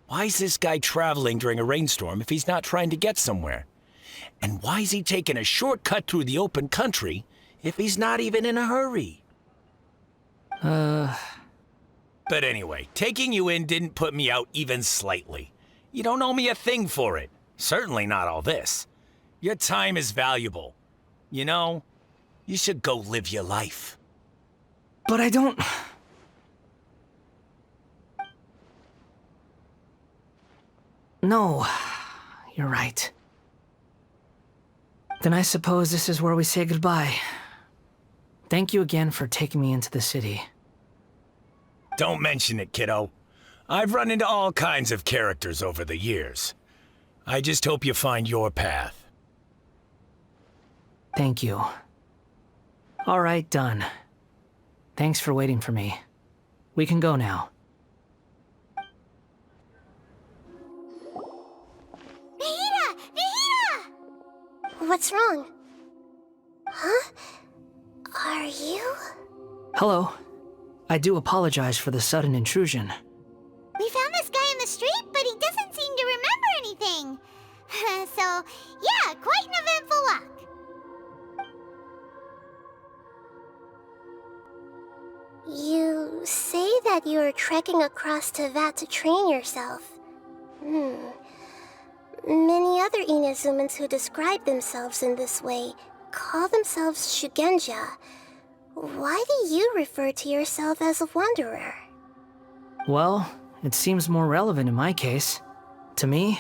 Why is this guy traveling during a rainstorm if he's not trying to get somewhere? And why is he taking a shortcut through the open country if he's not even in a hurry? But anyway, taking you in didn't put me out even slightly. You don't owe me a thing for it. Certainly not all this. Your time is valuable. You know, you should go live your life. But I don't... No, you're right. Then I suppose this is where we say goodbye. Thank you again for taking me into the city. Don't mention it, kiddo. I've run into all kinds of characters over the years. I just hope you find your path. Thank you. All right, done. Thanks for waiting for me. We can go now. Nahida! Nahida! What's wrong? Huh? Are you? Hello. I do apologize for the sudden intrusion. We found this guy in the street, but he doesn't seem to remember anything. So, yeah, quite an eventful walk. You say that you are trekking across Teyvat to train yourself. Many other Inazumans who describe themselves in this way call themselves Shugenja. Why do you refer to yourself as a wanderer? Well, it seems more relevant in my case. To me,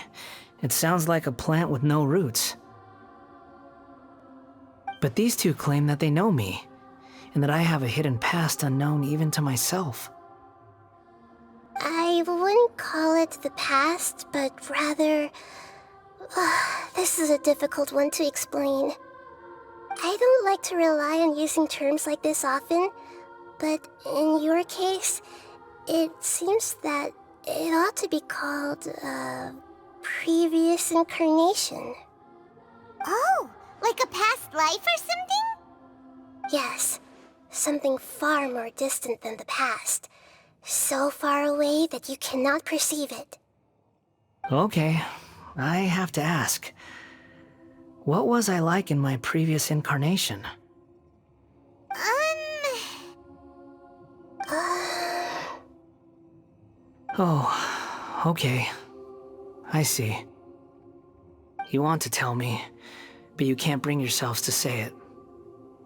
it sounds like a plant with no roots. But these two claim that they know me, and that I have a hidden past unknown even to myself. I wouldn't call it the past, but rather... this is a difficult one to explain. I don't like to rely on using terms like this often, but in your case, it seems that it ought to be called, previous incarnation. Oh, like a past life or something? Yes, something far more distant than the past. So far away that you cannot perceive it. Okay, I have to ask. What was I like in my previous incarnation? Oh, okay. I see. You want to tell me, but you can't bring yourselves to say it.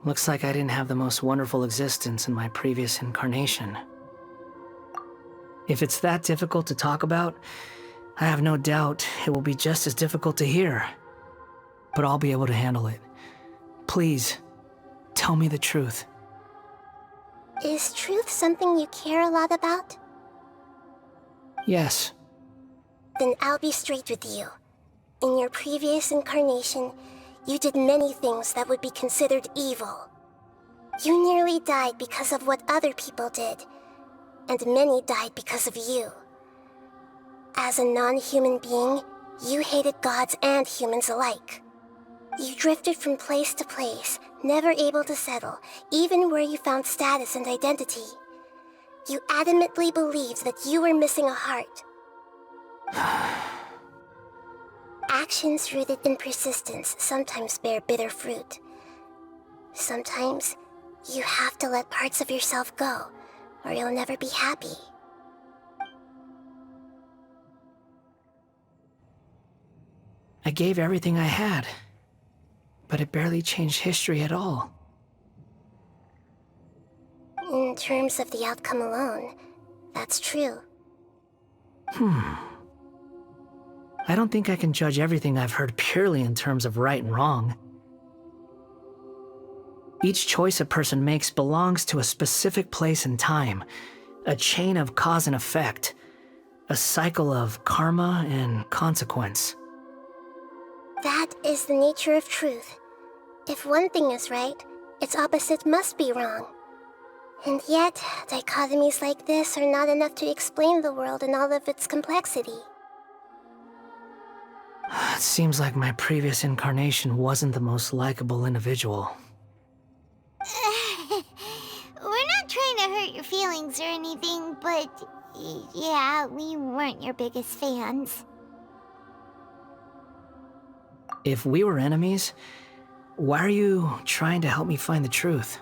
Looks like I didn't have the most wonderful existence in my previous incarnation. If it's that difficult to talk about, I have no doubt it will be just as difficult to hear. But I'll be able to handle it. Please, tell me the truth. Is truth something you care a lot about? Yes. Then I'll be straight with you. In your previous incarnation, you did many things that would be considered evil. You nearly died because of what other people did, and many died because of you. As a non-human being, you hated gods and humans alike. You drifted from place to place, never able to settle, even where you found status and identity. You adamantly believed that you were missing a heart. Actions rooted in persistence sometimes bear bitter fruit. Sometimes, you have to let parts of yourself go, or you'll never be happy. I gave everything I had, but it barely changed history at all. In terms of the outcome alone, that's true. I don't think I can judge everything I've heard purely in terms of right and wrong. Each choice a person makes belongs to a specific place and time, a chain of cause and effect, a cycle of karma and consequence. That is the nature of truth. If one thing is right, its opposite must be wrong. And yet, dichotomies like this are not enough to explain the world in all of its complexity. It seems like my previous incarnation wasn't the most likable individual. We're not trying to hurt your feelings or anything, but yeah, we weren't your biggest fans. If we were enemies, why are you trying to help me find the truth?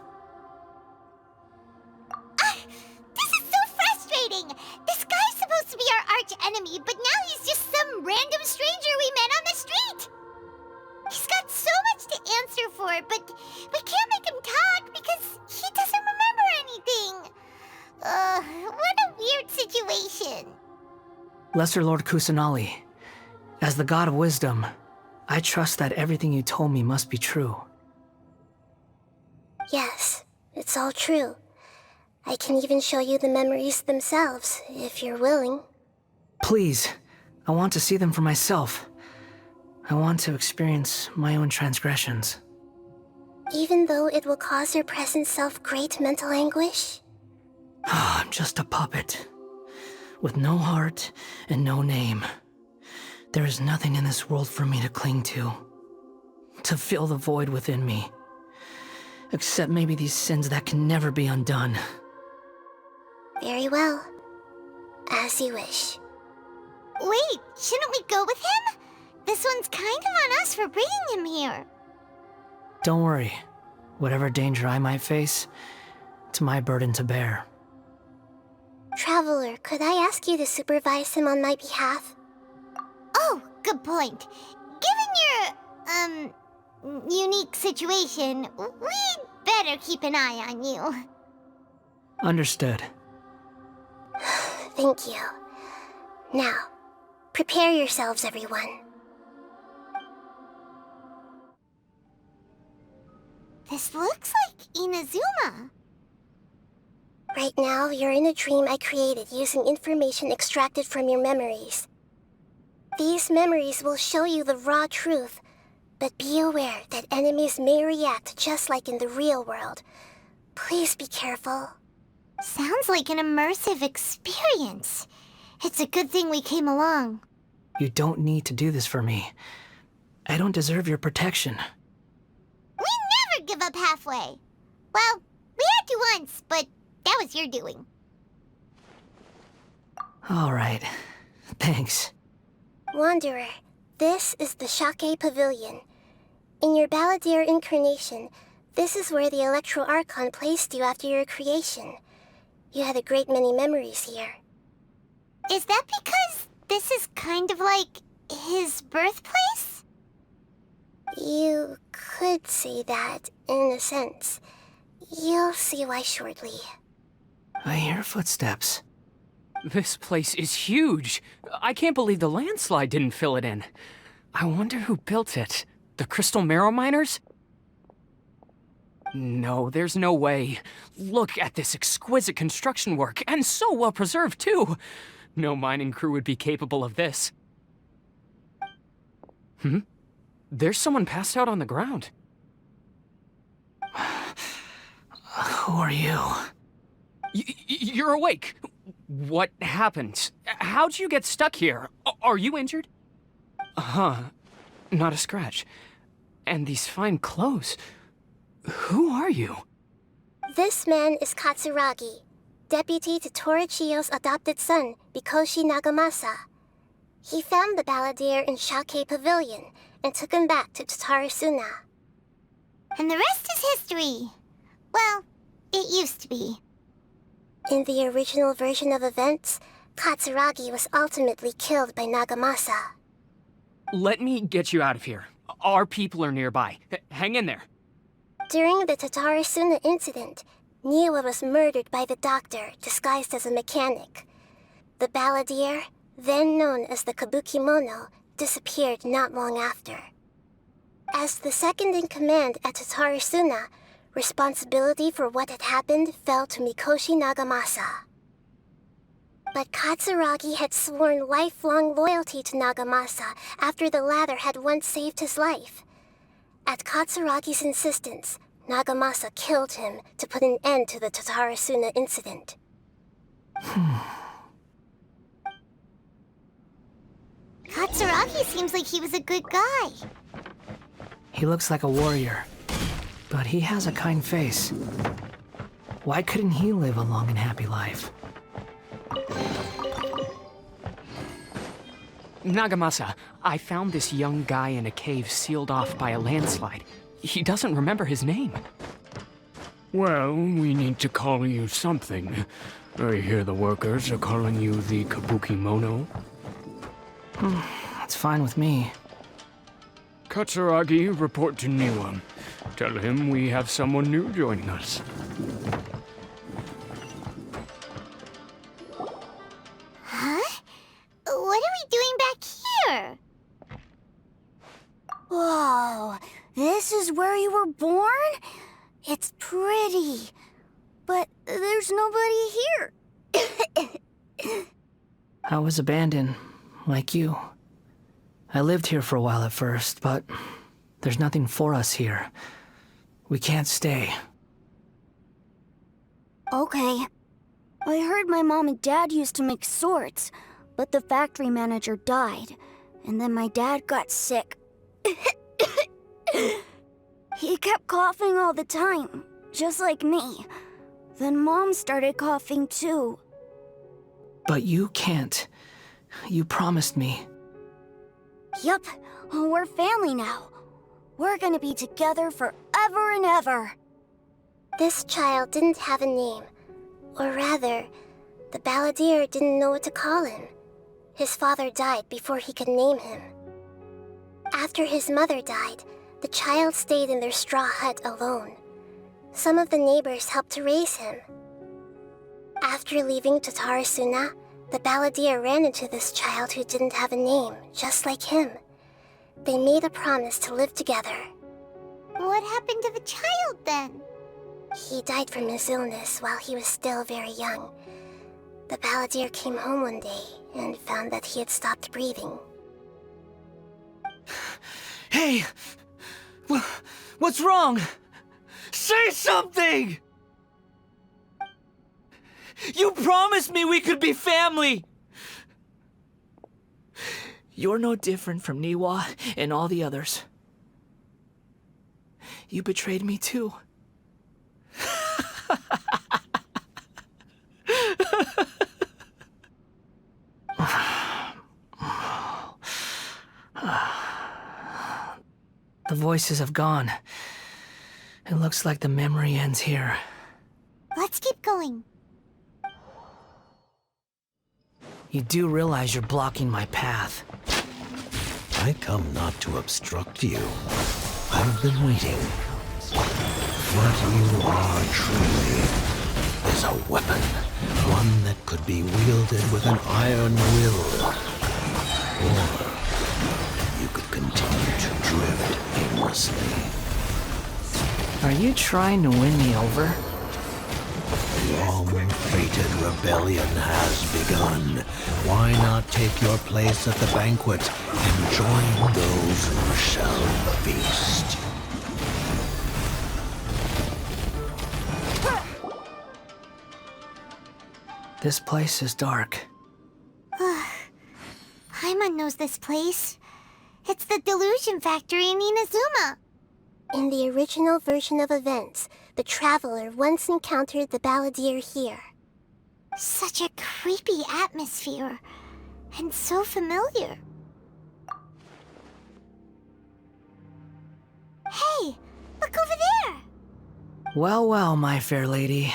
This is so frustrating! This guy's supposed to be our arch enemy, but now he's just some random stranger we met on the street! He's got so much to answer for, but we can't make him talk because he doesn't remember anything. What a weird situation. Lesser Lord Kusanali, as the God of Wisdom, I trust that everything you told me must be true. Yes, it's all true. I can even show you the memories themselves, if you're willing. Please, I want to see them for myself. I want to experience my own transgressions. Even though it will cause your present self great mental anguish? I'm just a puppet, with no heart and no name. There is nothing in this world for me to cling to fill the void within me. Except maybe these sins that can never be undone. Very well. As you wish. Wait, shouldn't we go with him? This one's kind of on us for bringing him here. Don't worry. Whatever danger I might face, it's my burden to bear. Traveler, could I ask you to supervise him on my behalf? Oh, good point. Given your, unique situation, we'd better keep an eye on you. Understood. Thank you. Now, prepare yourselves, everyone. This looks like Inazuma. Right now, you're in a dream I created using information extracted from your memories. These memories will show you the raw truth, but be aware that enemies may react just like in the real world. Please be careful. Sounds like an immersive experience. It's a good thing we came along. You don't need to do this for me. I don't deserve your protection. We never give up halfway. Well, we had to once, but that was your doing. All right. Thanks. Wanderer, this is the Shake Pavilion. In your Balladeer incarnation, this is where the Electro Archon placed you after your creation. You had a great many memories here. Is that because this is kind of like his birthplace? You could say that, in a sense. You'll see why shortly. I hear footsteps. This place is huge. I can't believe the landslide didn't fill it in. I wonder who built it. The Crystal Marrow Miners? No, there's no way. Look at this exquisite construction work, and so well preserved, too. No mining crew would be capable of this. There's someone passed out on the ground. Who are you? You're awake. What happened? How'd you get stuck here? Are you injured? Not a scratch. And these fine clothes. Who are you? This man is Katsuragi, deputy to Torichiyo's adopted son, Mikoshi Nagamasa. He found the Balladeer in Shake Pavilion and took him back to Tatarasuna. And the rest is history. Well, it used to be. In the original version of events, Katsuragi was ultimately killed by Nagamasa. Let me get you out of here. Our people are nearby. Hang in there. During the Tatarasuna incident, Niwa was murdered by the doctor disguised as a mechanic. The Balladeer, then known as the Kabukimono, disappeared not long after. As the second in command at Tatarasuna, responsibility for what had happened fell to Mikoshi Nagamasa. But Katsuragi had sworn lifelong loyalty to Nagamasa after the latter had once saved his life. At Katsuragi's insistence, Nagamasa killed him to put an end to the Tatarasuna incident. Katsuragi seems like he was a good guy. He looks like a warrior, but he has a kind face. Why couldn't he live a long and happy life? Nagamasa, I found this young guy in a cave sealed off by a landslide. He doesn't remember his name. Well, we need to call you something. I hear the workers are calling you the Kabukimono. That's fine with me. Katsuragi, report to Niwa. Tell him we have someone new joining us. Huh? What are we doing back here? Whoa, this is where you were born? It's pretty, but there's nobody here. I was abandoned, like you. I lived here for a while at first, but there's nothing for us here. We can't stay. Okay. I heard my mom and dad used to make swords, but the factory manager died, and then my dad got sick. He kept coughing all the time, just like me. Then Mom started coughing too. But you can't. You promised me. Yup, we're family now. We're gonna be together forever and ever. This child didn't have a name. Or rather, the Balladeer didn't know what to call him. His father died before he could name him. After his mother died, the child stayed in their straw hut alone. Some of the neighbors helped to raise him. After leaving Tatarasuna, the Balladeer ran into this child who didn't have a name, just like him. They made a promise to live together. What happened to the child then? He died from his illness while he was still very young. The Balladeer came home one day and found that he had stopped breathing. Hey! What's wrong? Say something! You promised me we could be family! You're no different from Niwa and all the others. You betrayed me too. The voices have gone. It looks like the memory ends here. Let's keep going. You do realize you're blocking my path. I come not to obstruct you. I've been waiting. What you are truly is a weapon. One that could be wielded with an iron will. Or you could continue to drift aimlessly. Are you trying to win me over? Long-fated rebellion has begun. Why not take your place at the banquet and join those who shall feast? This place is dark. Paimon knows this place. It's the Delusion Factory in Inazuma. In the original version of events, the Traveler once encountered the Balladeer here. Such a creepy atmosphere. And so familiar. Hey, look over there! Well, well, my fair lady.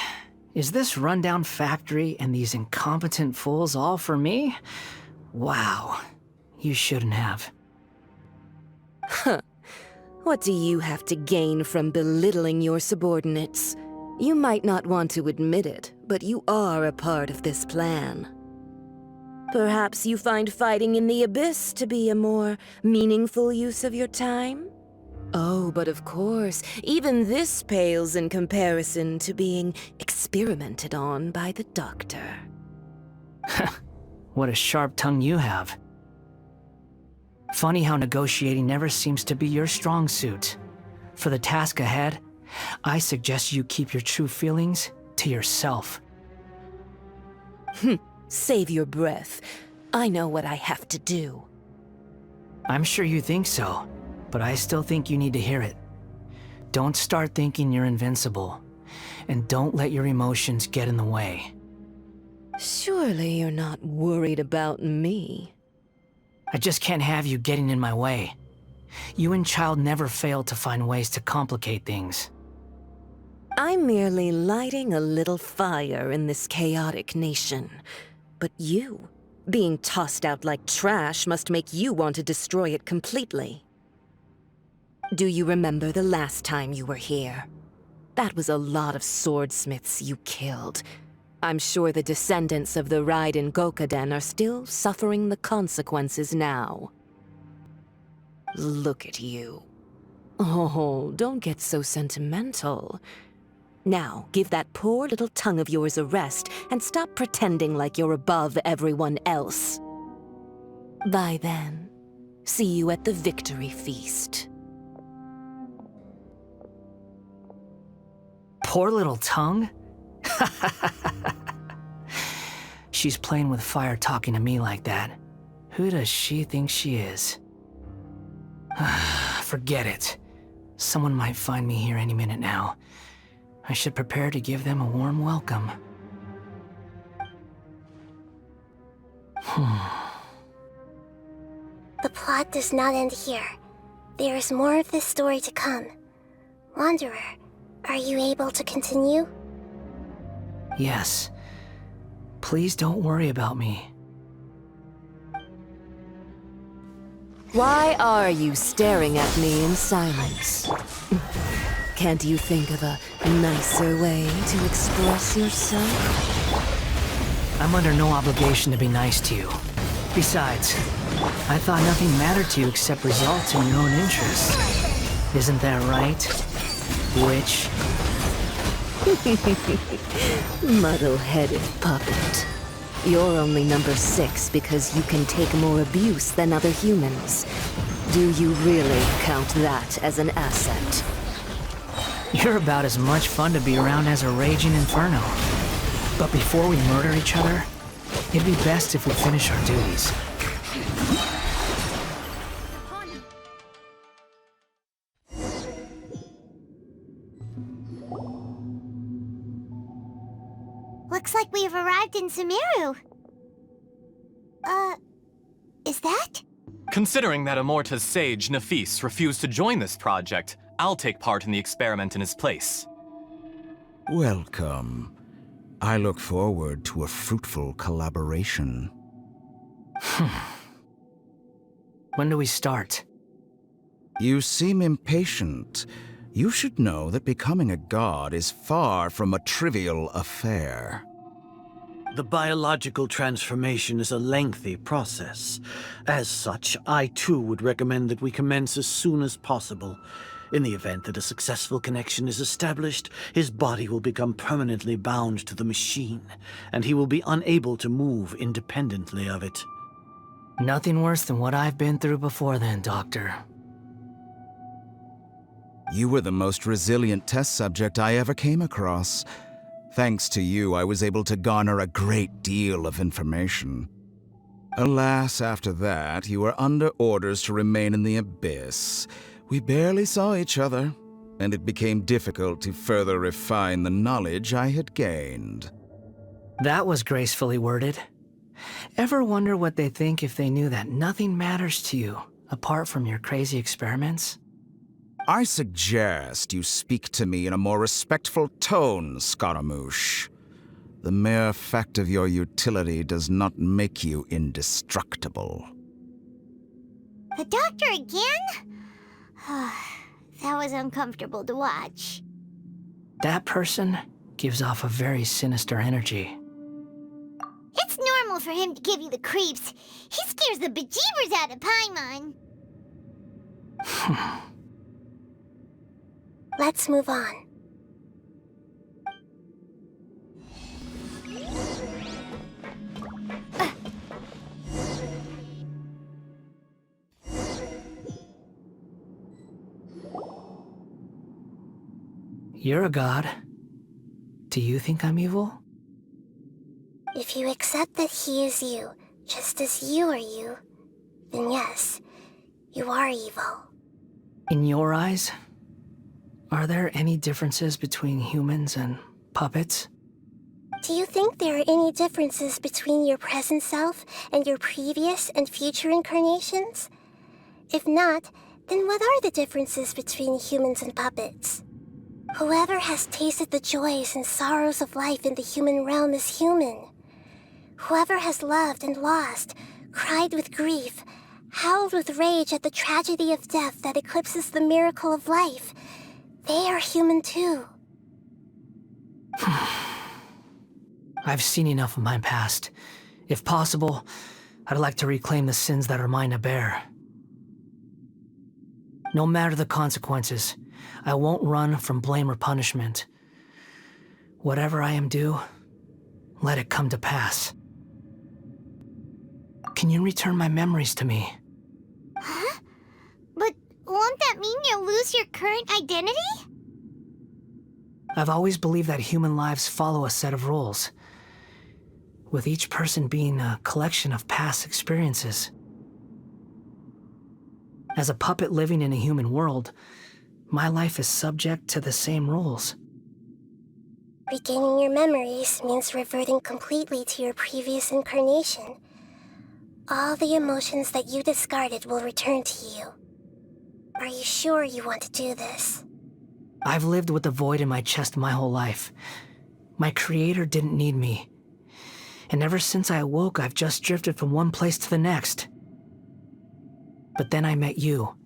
Is this rundown factory and these incompetent fools all for me? Wow. You shouldn't have. Huh. What do you have to gain from belittling your subordinates? You might not want to admit it, but you are a part of this plan. Perhaps you find fighting in the Abyss to be a more meaningful use of your time? Oh, but of course, even this pales in comparison to being experimented on by the Doctor. What a sharp tongue you have. Funny how negotiating never seems to be your strong suit. For the task ahead, I suggest you keep your true feelings to yourself. Save your breath. I know what I have to do. I'm sure you think so, but I still think you need to hear it. Don't start thinking you're invincible, and don't let your emotions get in the way. Surely you're not worried about me. I just can't have you getting in my way. You and Child never fail to find ways to complicate things. I'm merely lighting a little fire in this chaotic nation. But you, being tossed out like trash, must make you want to destroy it completely. Do you remember the last time you were here? That was a lot of swordsmiths you killed. I'm sure the descendants of the Raiden Gokaden are still suffering the consequences now. Look at you. Oh, don't get so sentimental. Now, give that poor little tongue of yours a rest and stop pretending like you're above everyone else. Bye then. See you at the victory feast. Poor little tongue? She's playing with fire talking to me like that. Who does she think she is? Forget it. Someone might find me here any minute now. I should prepare to give them a warm welcome. The plot does not end here. There is more of this story to come. Wanderer, are you able to continue? Yes. Please don't worry about me. Why are you staring at me in silence? Can't you think of a nicer way to express yourself? I'm under no obligation to be nice to you. Besides, I thought nothing mattered to you except results in your own interests. Isn't that right, witch? Muddle-headed puppet. You're only number 6 because you can take more abuse than other humans. Do you really count that as an asset? You're about as much fun to be around as a raging inferno. But before we murder each other, it'd be best if we finish our duties. Looks like we have arrived in Sumeru. Is that? Considering that Amorta's sage, Nafis, refused to join this project, I'll take part in the experiment in his place. Welcome. I look forward to a fruitful collaboration. When do we start? You seem impatient. You should know that becoming a god is far from a trivial affair. The biological transformation is a lengthy process. As such, I too would recommend that we commence as soon as possible. In the event that a successful connection is established, his body will become permanently bound to the machine, and he will be unable to move independently of it. Nothing worse than what I've been through before then, Doctor. You were the most resilient test subject I ever came across. Thanks to you, I was able to garner a great deal of information. Alas, after that, you were under orders to remain in the abyss. We barely saw each other, and it became difficult to further refine the knowledge I had gained. That was gracefully worded. Ever wonder what they think if they knew that nothing matters to you, apart from your crazy experiments? I suggest you speak to me in a more respectful tone, Scaramouche. The mere fact of your utility does not make you indestructible. The doctor again? That was uncomfortable to watch. That person gives off a very sinister energy. It's normal for him to give you the creeps. He scares the bejeebers out of Paimon. Let's move on. You're a god. Do you think I'm evil? If you accept that he is you, just as you are you, then yes, you are evil. In your eyes, are there any differences between humans and puppets? Do you think there are any differences between your present self and your previous and future incarnations? If not, then what are the differences between humans and puppets? Whoever has tasted the joys and sorrows of life in the human realm is human. Whoever has loved and lost, cried with grief, howled with rage at the tragedy of death that eclipses the miracle of life, they are human too. I've seen enough of my past. If possible, I'd like to reclaim the sins that are mine to bear. No matter the consequences, I won't run from blame or punishment. Whatever I am due, let it come to pass. Can you return my memories to me? Huh? But won't that mean you'll lose your current identity? I've always believed that human lives follow a set of rules, with each person being a collection of past experiences. As a puppet living in a human world, my life is subject to the same rules. Regaining your memories means reverting completely to your previous incarnation. All the emotions that you discarded will return to you. Are you sure you want to do this? I've lived with the void in my chest my whole life. My creator didn't need me. And ever since I awoke, I've just drifted from one place to the next. But then I met you,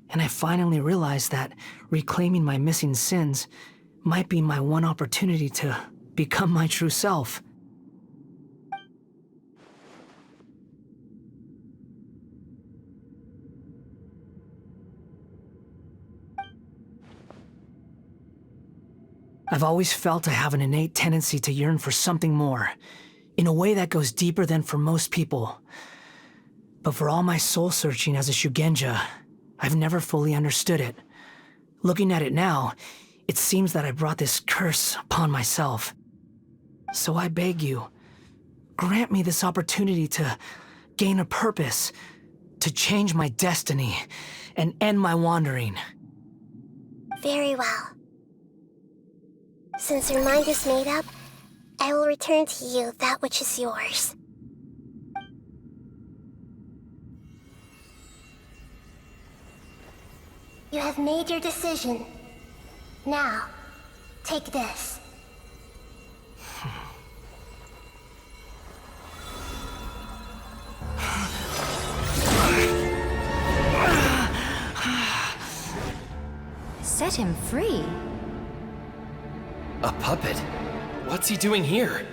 and I finally realized that reclaiming my missing sins might be my one opportunity to become my true self. I've always felt I have an innate tendency to yearn for something more, in a way that goes deeper than for most people. But for all my soul-searching as a Shugenja, I've never fully understood it. Looking at it now, it seems that I brought this curse upon myself. So I beg you, grant me this opportunity to gain a purpose, to change my destiny, and end my wandering. Very well. Since your mind is made up, I will return to you that which is yours. You have made your decision. Now, take this. Set him free? A puppet? What's he doing here?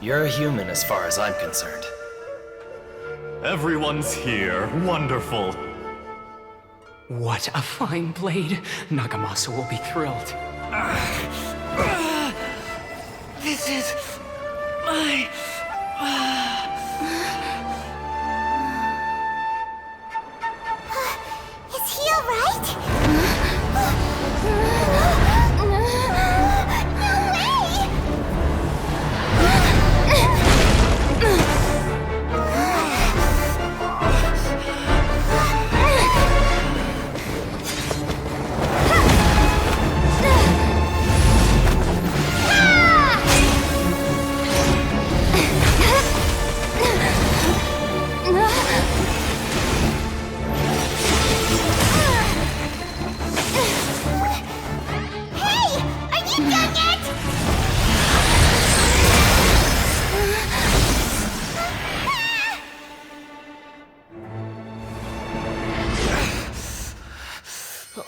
You're a human as far as I'm concerned. Everyone's here. Wonderful. What a fine blade. Nagamasa will be thrilled. This is my... Is he alright?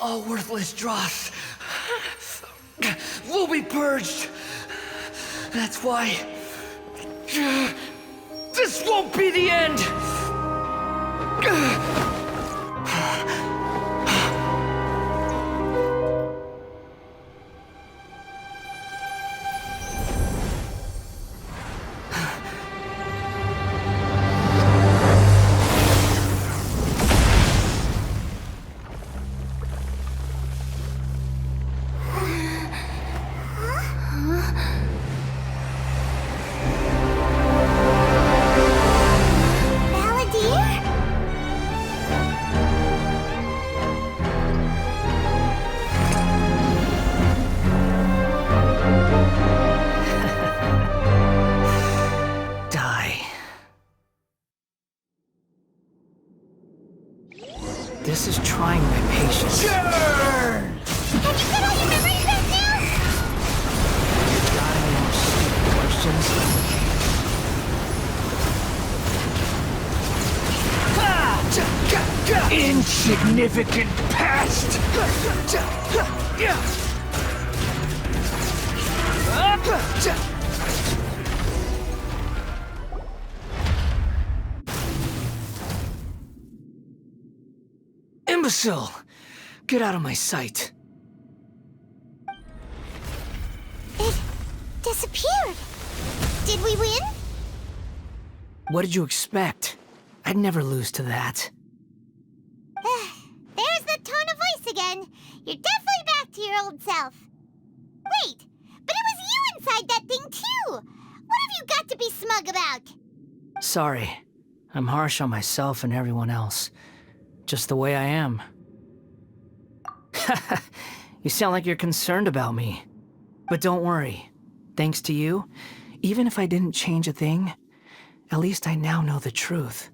All worthless dross will be purged. That's why this won't be the end. This is trying my patience. Have you got all your memories back now? Got any more stupid questions? Insignificant past! Imbecile! Get out of my sight. It disappeared. Did we win? What did you expect? I'd never lose to that. There's the tone of voice again. You're definitely back to your old self. Wait, but it was you inside that thing too! What have you got to be smug about? Sorry. I'm harsh on myself and everyone else. Just the way I am. You sound like you're concerned about me. But don't worry. Thanks to you, even if I didn't change a thing, at least I now know the truth.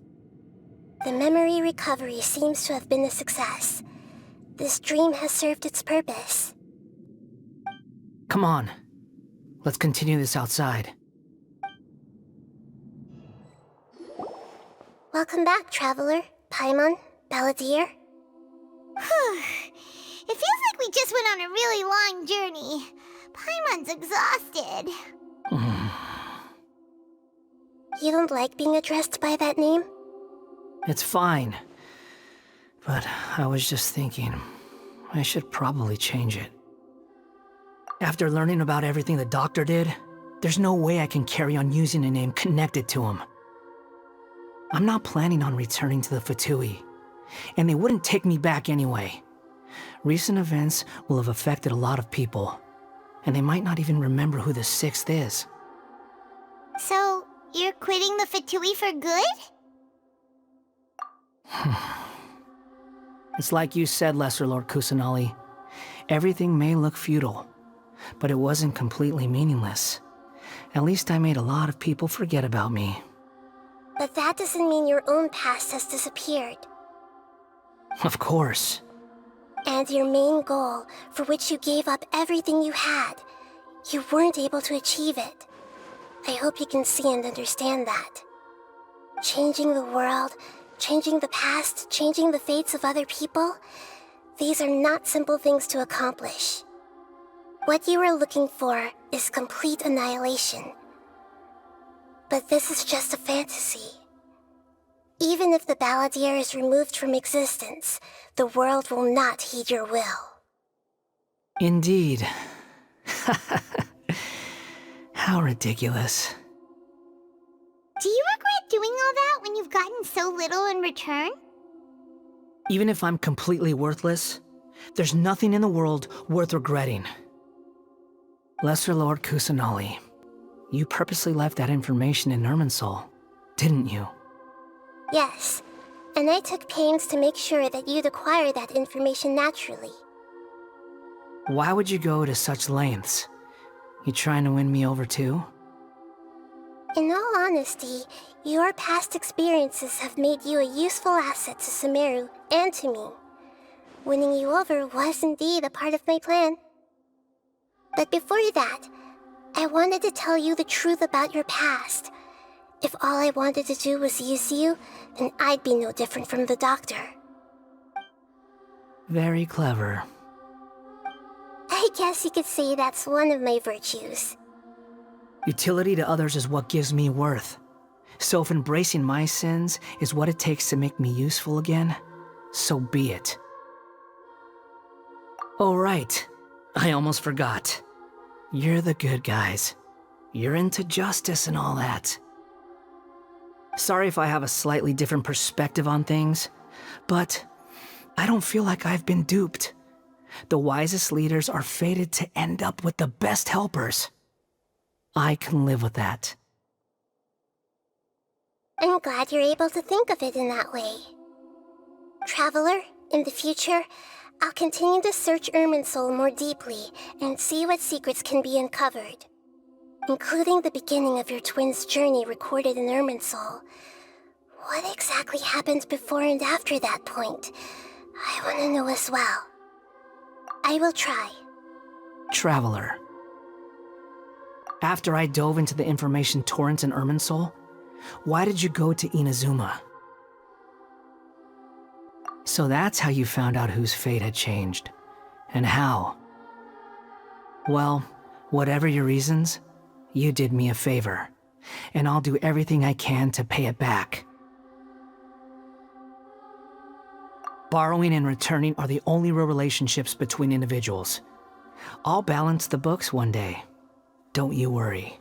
The memory recovery seems to have been a success. This dream has served its purpose. Come on. Let's continue this outside. Welcome back, Traveler, Paimon, Balladeer. It feels like we just went on a really long journey. Paimon's exhausted. You don't like being addressed by that name? It's fine. But I was just thinking, I should probably change it. After learning about everything the doctor did, there's no way I can carry on using a name connected to him. I'm not planning on returning to the Fatui, and they wouldn't take me back anyway. Recent events will have affected a lot of people, and they might not even remember who the 6th is. So, you're quitting the Fatui for good? It's like you said, Lesser Lord Kusanali. Everything may look futile, but it wasn't completely meaningless. At least I made a lot of people forget about me. But that doesn't mean your own past has disappeared. Of course. And your main goal, for which you gave up everything you had, you weren't able to achieve it. I hope you can see and understand that. Changing the world, changing the past, changing the fates of other people, these are not simple things to accomplish. What you are looking for is complete annihilation. But this is just a fantasy. Even if the Balladeer is removed from existence, the world will not heed your will. Indeed. How ridiculous. Do you regret doing all that when you've gotten so little in return? Even if I'm completely worthless, there's nothing in the world worth regretting. Lesser Lord Kusanali, you purposely left that information in Irminsul, didn't you? Yes, and I took pains to make sure that you'd acquire that information naturally. Why would you go to such lengths? You trying to win me over too? In all honesty, your past experiences have made you a useful asset to Sumeru and to me. Winning you over was indeed a part of my plan. But before that, I wanted to tell you the truth about your past. If all I wanted to do was use you, then I'd be no different from the Doctor. Very clever. I guess you could say that's one of my virtues. Utility to others is what gives me worth. So if embracing my sins is what it takes to make me useful again, so be it. Oh right, I almost forgot. You're the good guys. You're into justice and all that. Sorry if I have a slightly different perspective on things, but I don't feel like I've been duped. The wisest leaders are fated to end up with the best helpers. I can live with that. I'm glad you're able to think of it in that way. Traveler, in the future, I'll continue to search Irminsul more deeply and see what secrets can be uncovered, including the beginning of your twins' journey recorded in Irminsul. What exactly happened before and after that point? I want to know as well. I will try. Traveler. After I dove into the information torrents in Irminsul, why did you go to Inazuma? So that's how you found out whose fate had changed. And how. Well, whatever your reasons, you did me a favor, and I'll do everything I can to pay it back. Borrowing and returning are the only real relationships between individuals. I'll balance the books one day. Don't you worry.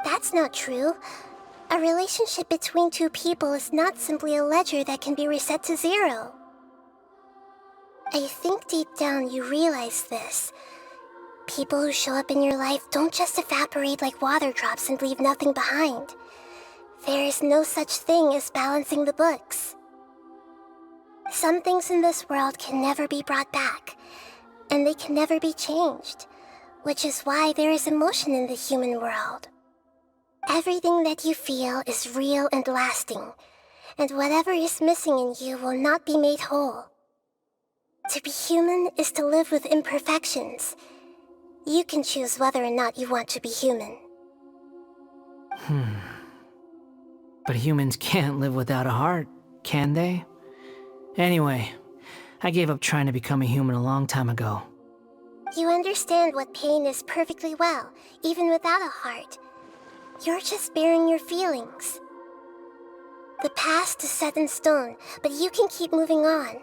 That's not true. A relationship between two people is not simply a ledger that can be reset to zero. I think deep down you realize this. People who show up in your life don't just evaporate like water drops and leave nothing behind. There is no such thing as balancing the books. Some things in this world can never be brought back, and they can never be changed, which is why there is emotion in the human world. Everything that you feel is real and lasting, and whatever is missing in you will not be made whole. To be human is to live with imperfections. You can choose whether or not you want to be human. But humans can't live without a heart, can they? Anyway, I gave up trying to become a human a long time ago. You understand what pain is perfectly well, even without a heart. You're just bearing your feelings. The past is set in stone, but you can keep moving on.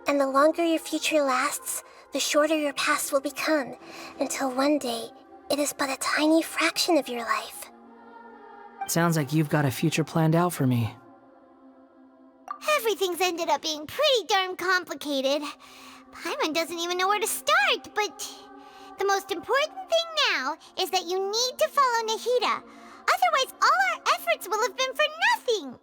And the longer your future lasts, the shorter your past will become, until one day, it is but a tiny fraction of your life. Sounds like you've got a future planned out for me. Everything's ended up being pretty darn complicated. Paimon doesn't even know where to start, but the most important thing now is that you need to follow Nahida. Otherwise, all our efforts will have been for nothing.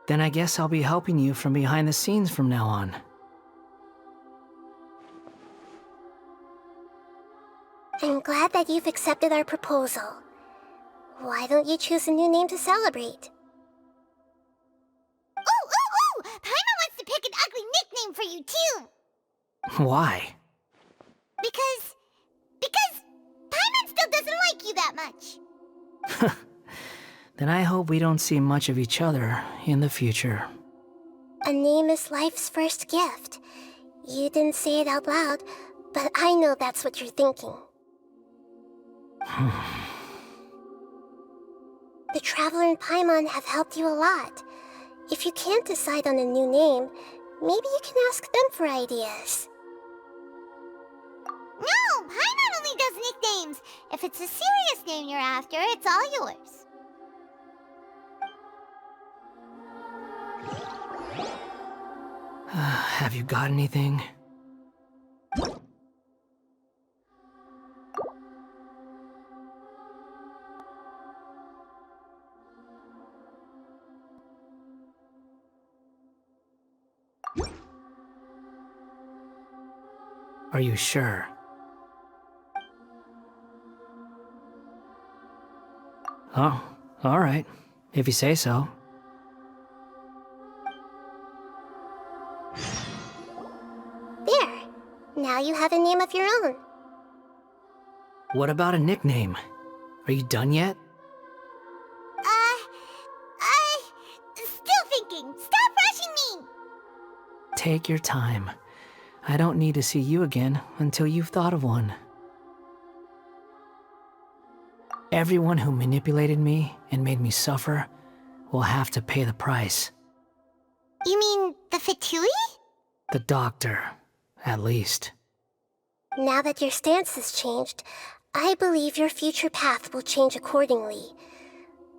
Then I guess I'll be helping you from behind the scenes from now on. I'm glad that you've accepted our proposal. Why don't you choose a new name to celebrate? Ooh! Paimon wants to pick an ugly nickname for you, too! Why? Because Paimon still doesn't like you that much. Then I hope we don't see much of each other in the future. A name is life's first gift. You didn't say it out loud, but I know that's what you're thinking. The Traveler and Paimon have helped you a lot. If you can't decide on a new name, maybe you can ask them for ideas. No! Paimon only does nicknames! If it's a serious name you're after, it's all yours. Have you got anything? Are you sure? Oh, all right. If you say so. There. Now you have a name of your own. What about a nickname? Are you done yet? Still thinking. Stop rushing me! Take your time. I don't need to see you again until you've thought of one. Everyone who manipulated me and made me suffer will have to pay the price. You mean the Fatui? The doctor, at least. Now that your stance has changed, I believe your future path will change accordingly.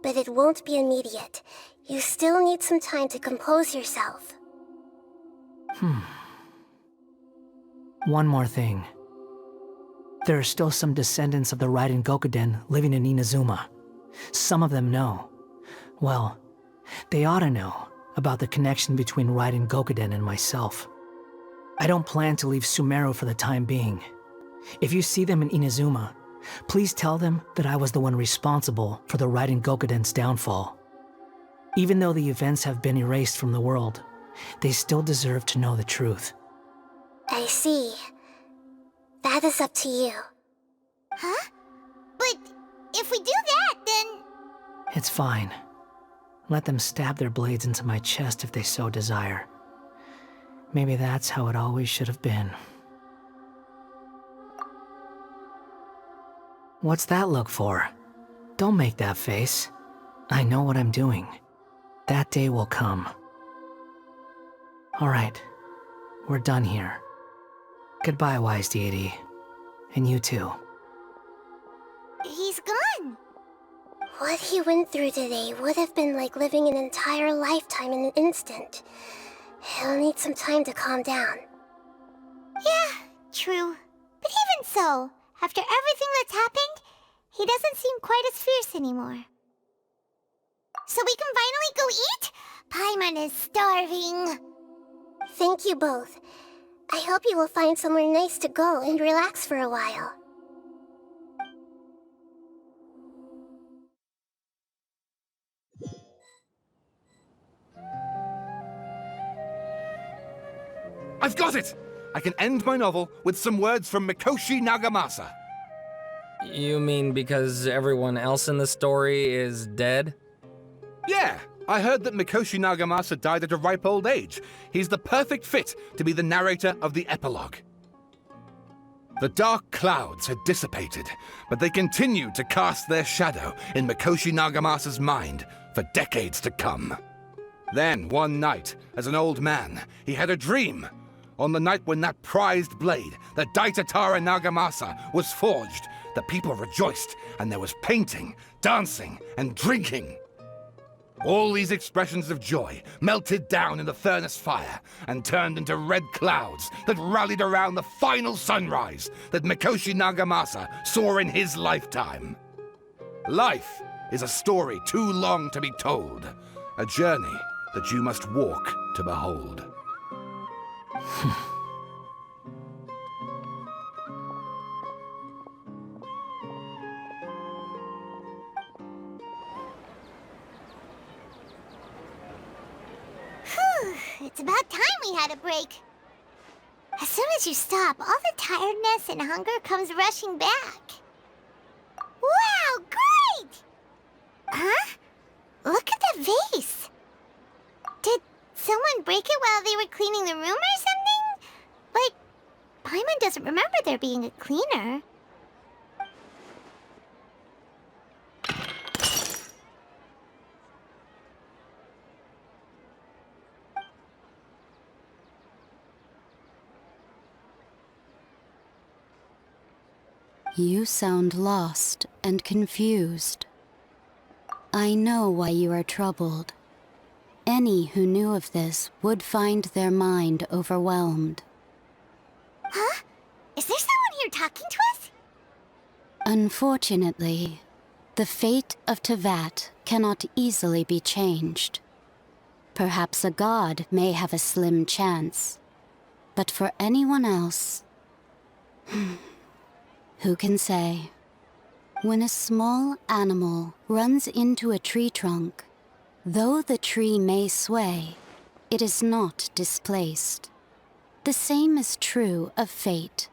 But it won't be immediate. You still need some time to compose yourself. One more thing. There are still some descendants of the Raiden Gokuden living in Inazuma. Some of them know. Well, they ought to know about the connection between Raiden Gokuden and myself. I don't plan to leave Sumeru for the time being. If you see them in Inazuma, please tell them that I was the one responsible for the Raiden Gokuden's downfall. Even though the events have been erased from the world, they still deserve to know the truth. I see. That is up to you. Huh? But if we do that, then... It's fine. Let them stab their blades into my chest if they so desire. Maybe that's how it always should have been. What's that look for? Don't make that face. I know what I'm doing. That day will come. All right. We're done here. Goodbye, wise deity. And you too. He's gone. What he went through today would have been like living an entire lifetime in an instant. He'll need some time to calm down. Yeah, true. But even so, after everything that's happened, he doesn't seem quite as fierce anymore. So we can finally go eat? Paimon is starving. Thank you both. I hope you will find somewhere nice to go and relax for a while. I've got it! I can end my novel with some words from Mikoshi Nagamasa. You mean because everyone else in the story is dead? Yeah, I heard that Mikoshi Nagamasa died at a ripe old age. He's the perfect fit to be the narrator of the epilogue. The dark clouds had dissipated, but they continued to cast their shadow in Mikoshi Nagamasa's mind for decades to come. Then, one night, as an old man, he had a dream. On the night when that prized blade, the Daitatara Nagamasa, was forged, the people rejoiced, and there was painting, dancing, and drinking. All these expressions of joy melted down in the furnace fire and turned into red clouds that rallied around the final sunrise that Mikoshi Nagamasa saw in his lifetime. Life is a story too long to be told, a journey that you must walk to behold. It's about time we had a break. As soon as you stop, all the tiredness and hunger comes rushing back. Wow, great! Huh? Look at the vase. Did someone break it while they were cleaning the room or something? But Paimon doesn't remember there being a cleaner. You sound lost and confused. I know why you are troubled. Any who knew of this would find their mind overwhelmed. Huh? Is there someone here talking to us? Unfortunately, the fate of Tevat cannot easily be changed. Perhaps a god may have a slim chance, but for anyone else... Who can say? When a small animal runs into a tree trunk, though the tree may sway, it is not displaced. The same is true of fate.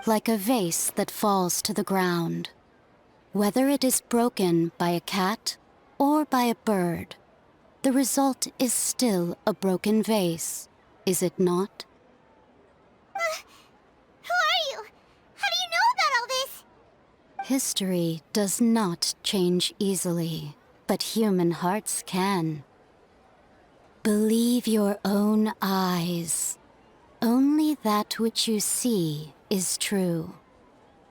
Like a vase that falls to the ground, whether it is broken by a cat or by a bird, the result is still a broken vase, is it not? Who are you? How do you know about all this? History does not change easily, but human hearts can. Believe your own eyes. Only that which you see is true.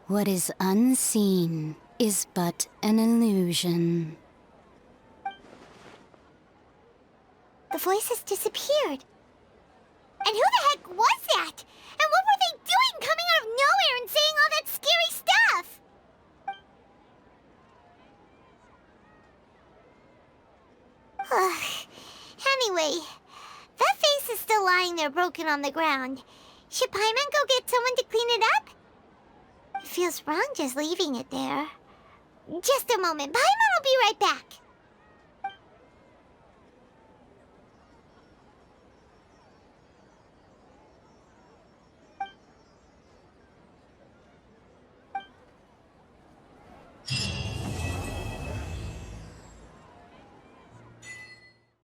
What is unseen is but an illusion. The voices disappeared. And who the heck was that? And what were they doing coming out of nowhere and saying all that scary stuff? Anyway, that vase is still lying there broken on the ground. Should Paimon go get someone to clean it up? It feels wrong just leaving it there. Just a moment. Paimon will be right back.